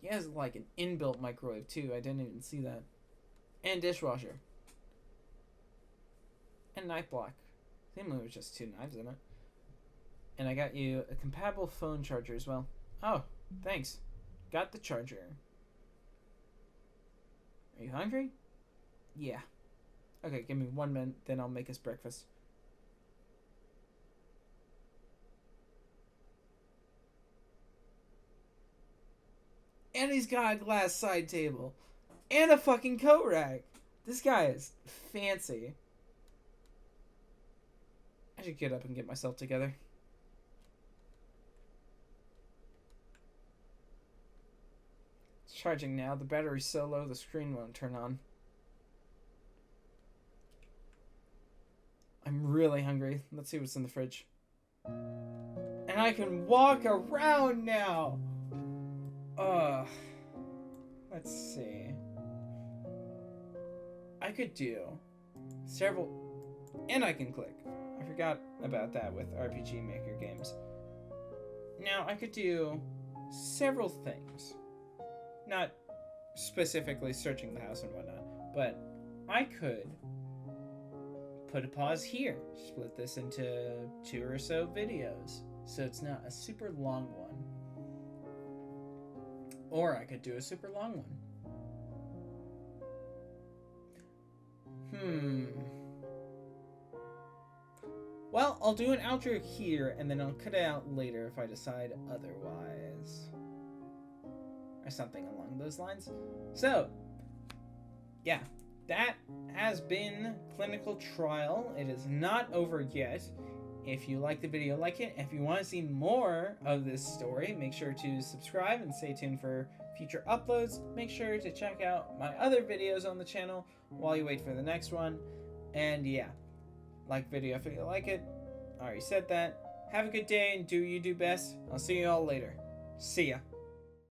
He has like an inbuilt microwave too. I didn't even see that. And dishwasher. And knife block. Seemingly there was just 2 knives in it. And I got you a compatible phone charger as well. Oh, thanks. Got the charger. Are you hungry? Yeah. Okay, give me 1 minute, then I'll make us breakfast. And he's got a glass side table. And a fucking coat rack. This guy is fancy. I should get up and get myself together. It's charging now. The battery's so low the screen won't turn on. I'm really hungry. Let's see what's in the fridge. And I can walk around now! Let's see. I could do several... And I can click. I forgot about that with RPG Maker games. Now, I could do several things. Not specifically searching the house and whatnot, but I could put a pause here. Split this into 2 or so videos, so it's not a super long one. Or I could do a super long one. Well, I'll do an outro here, and then I'll cut it out later if I decide otherwise. Or something along those lines. So, yeah, that has been Clinical Trial. It is not over yet. If you like the video, like it. If you want to see more of this story, make sure to subscribe and stay tuned for future uploads. Make sure to check out my other videos on the channel while you wait for the next one. And yeah, like video if you like it. I already said that. Have a good day and do you do best. I'll see you all later. See ya.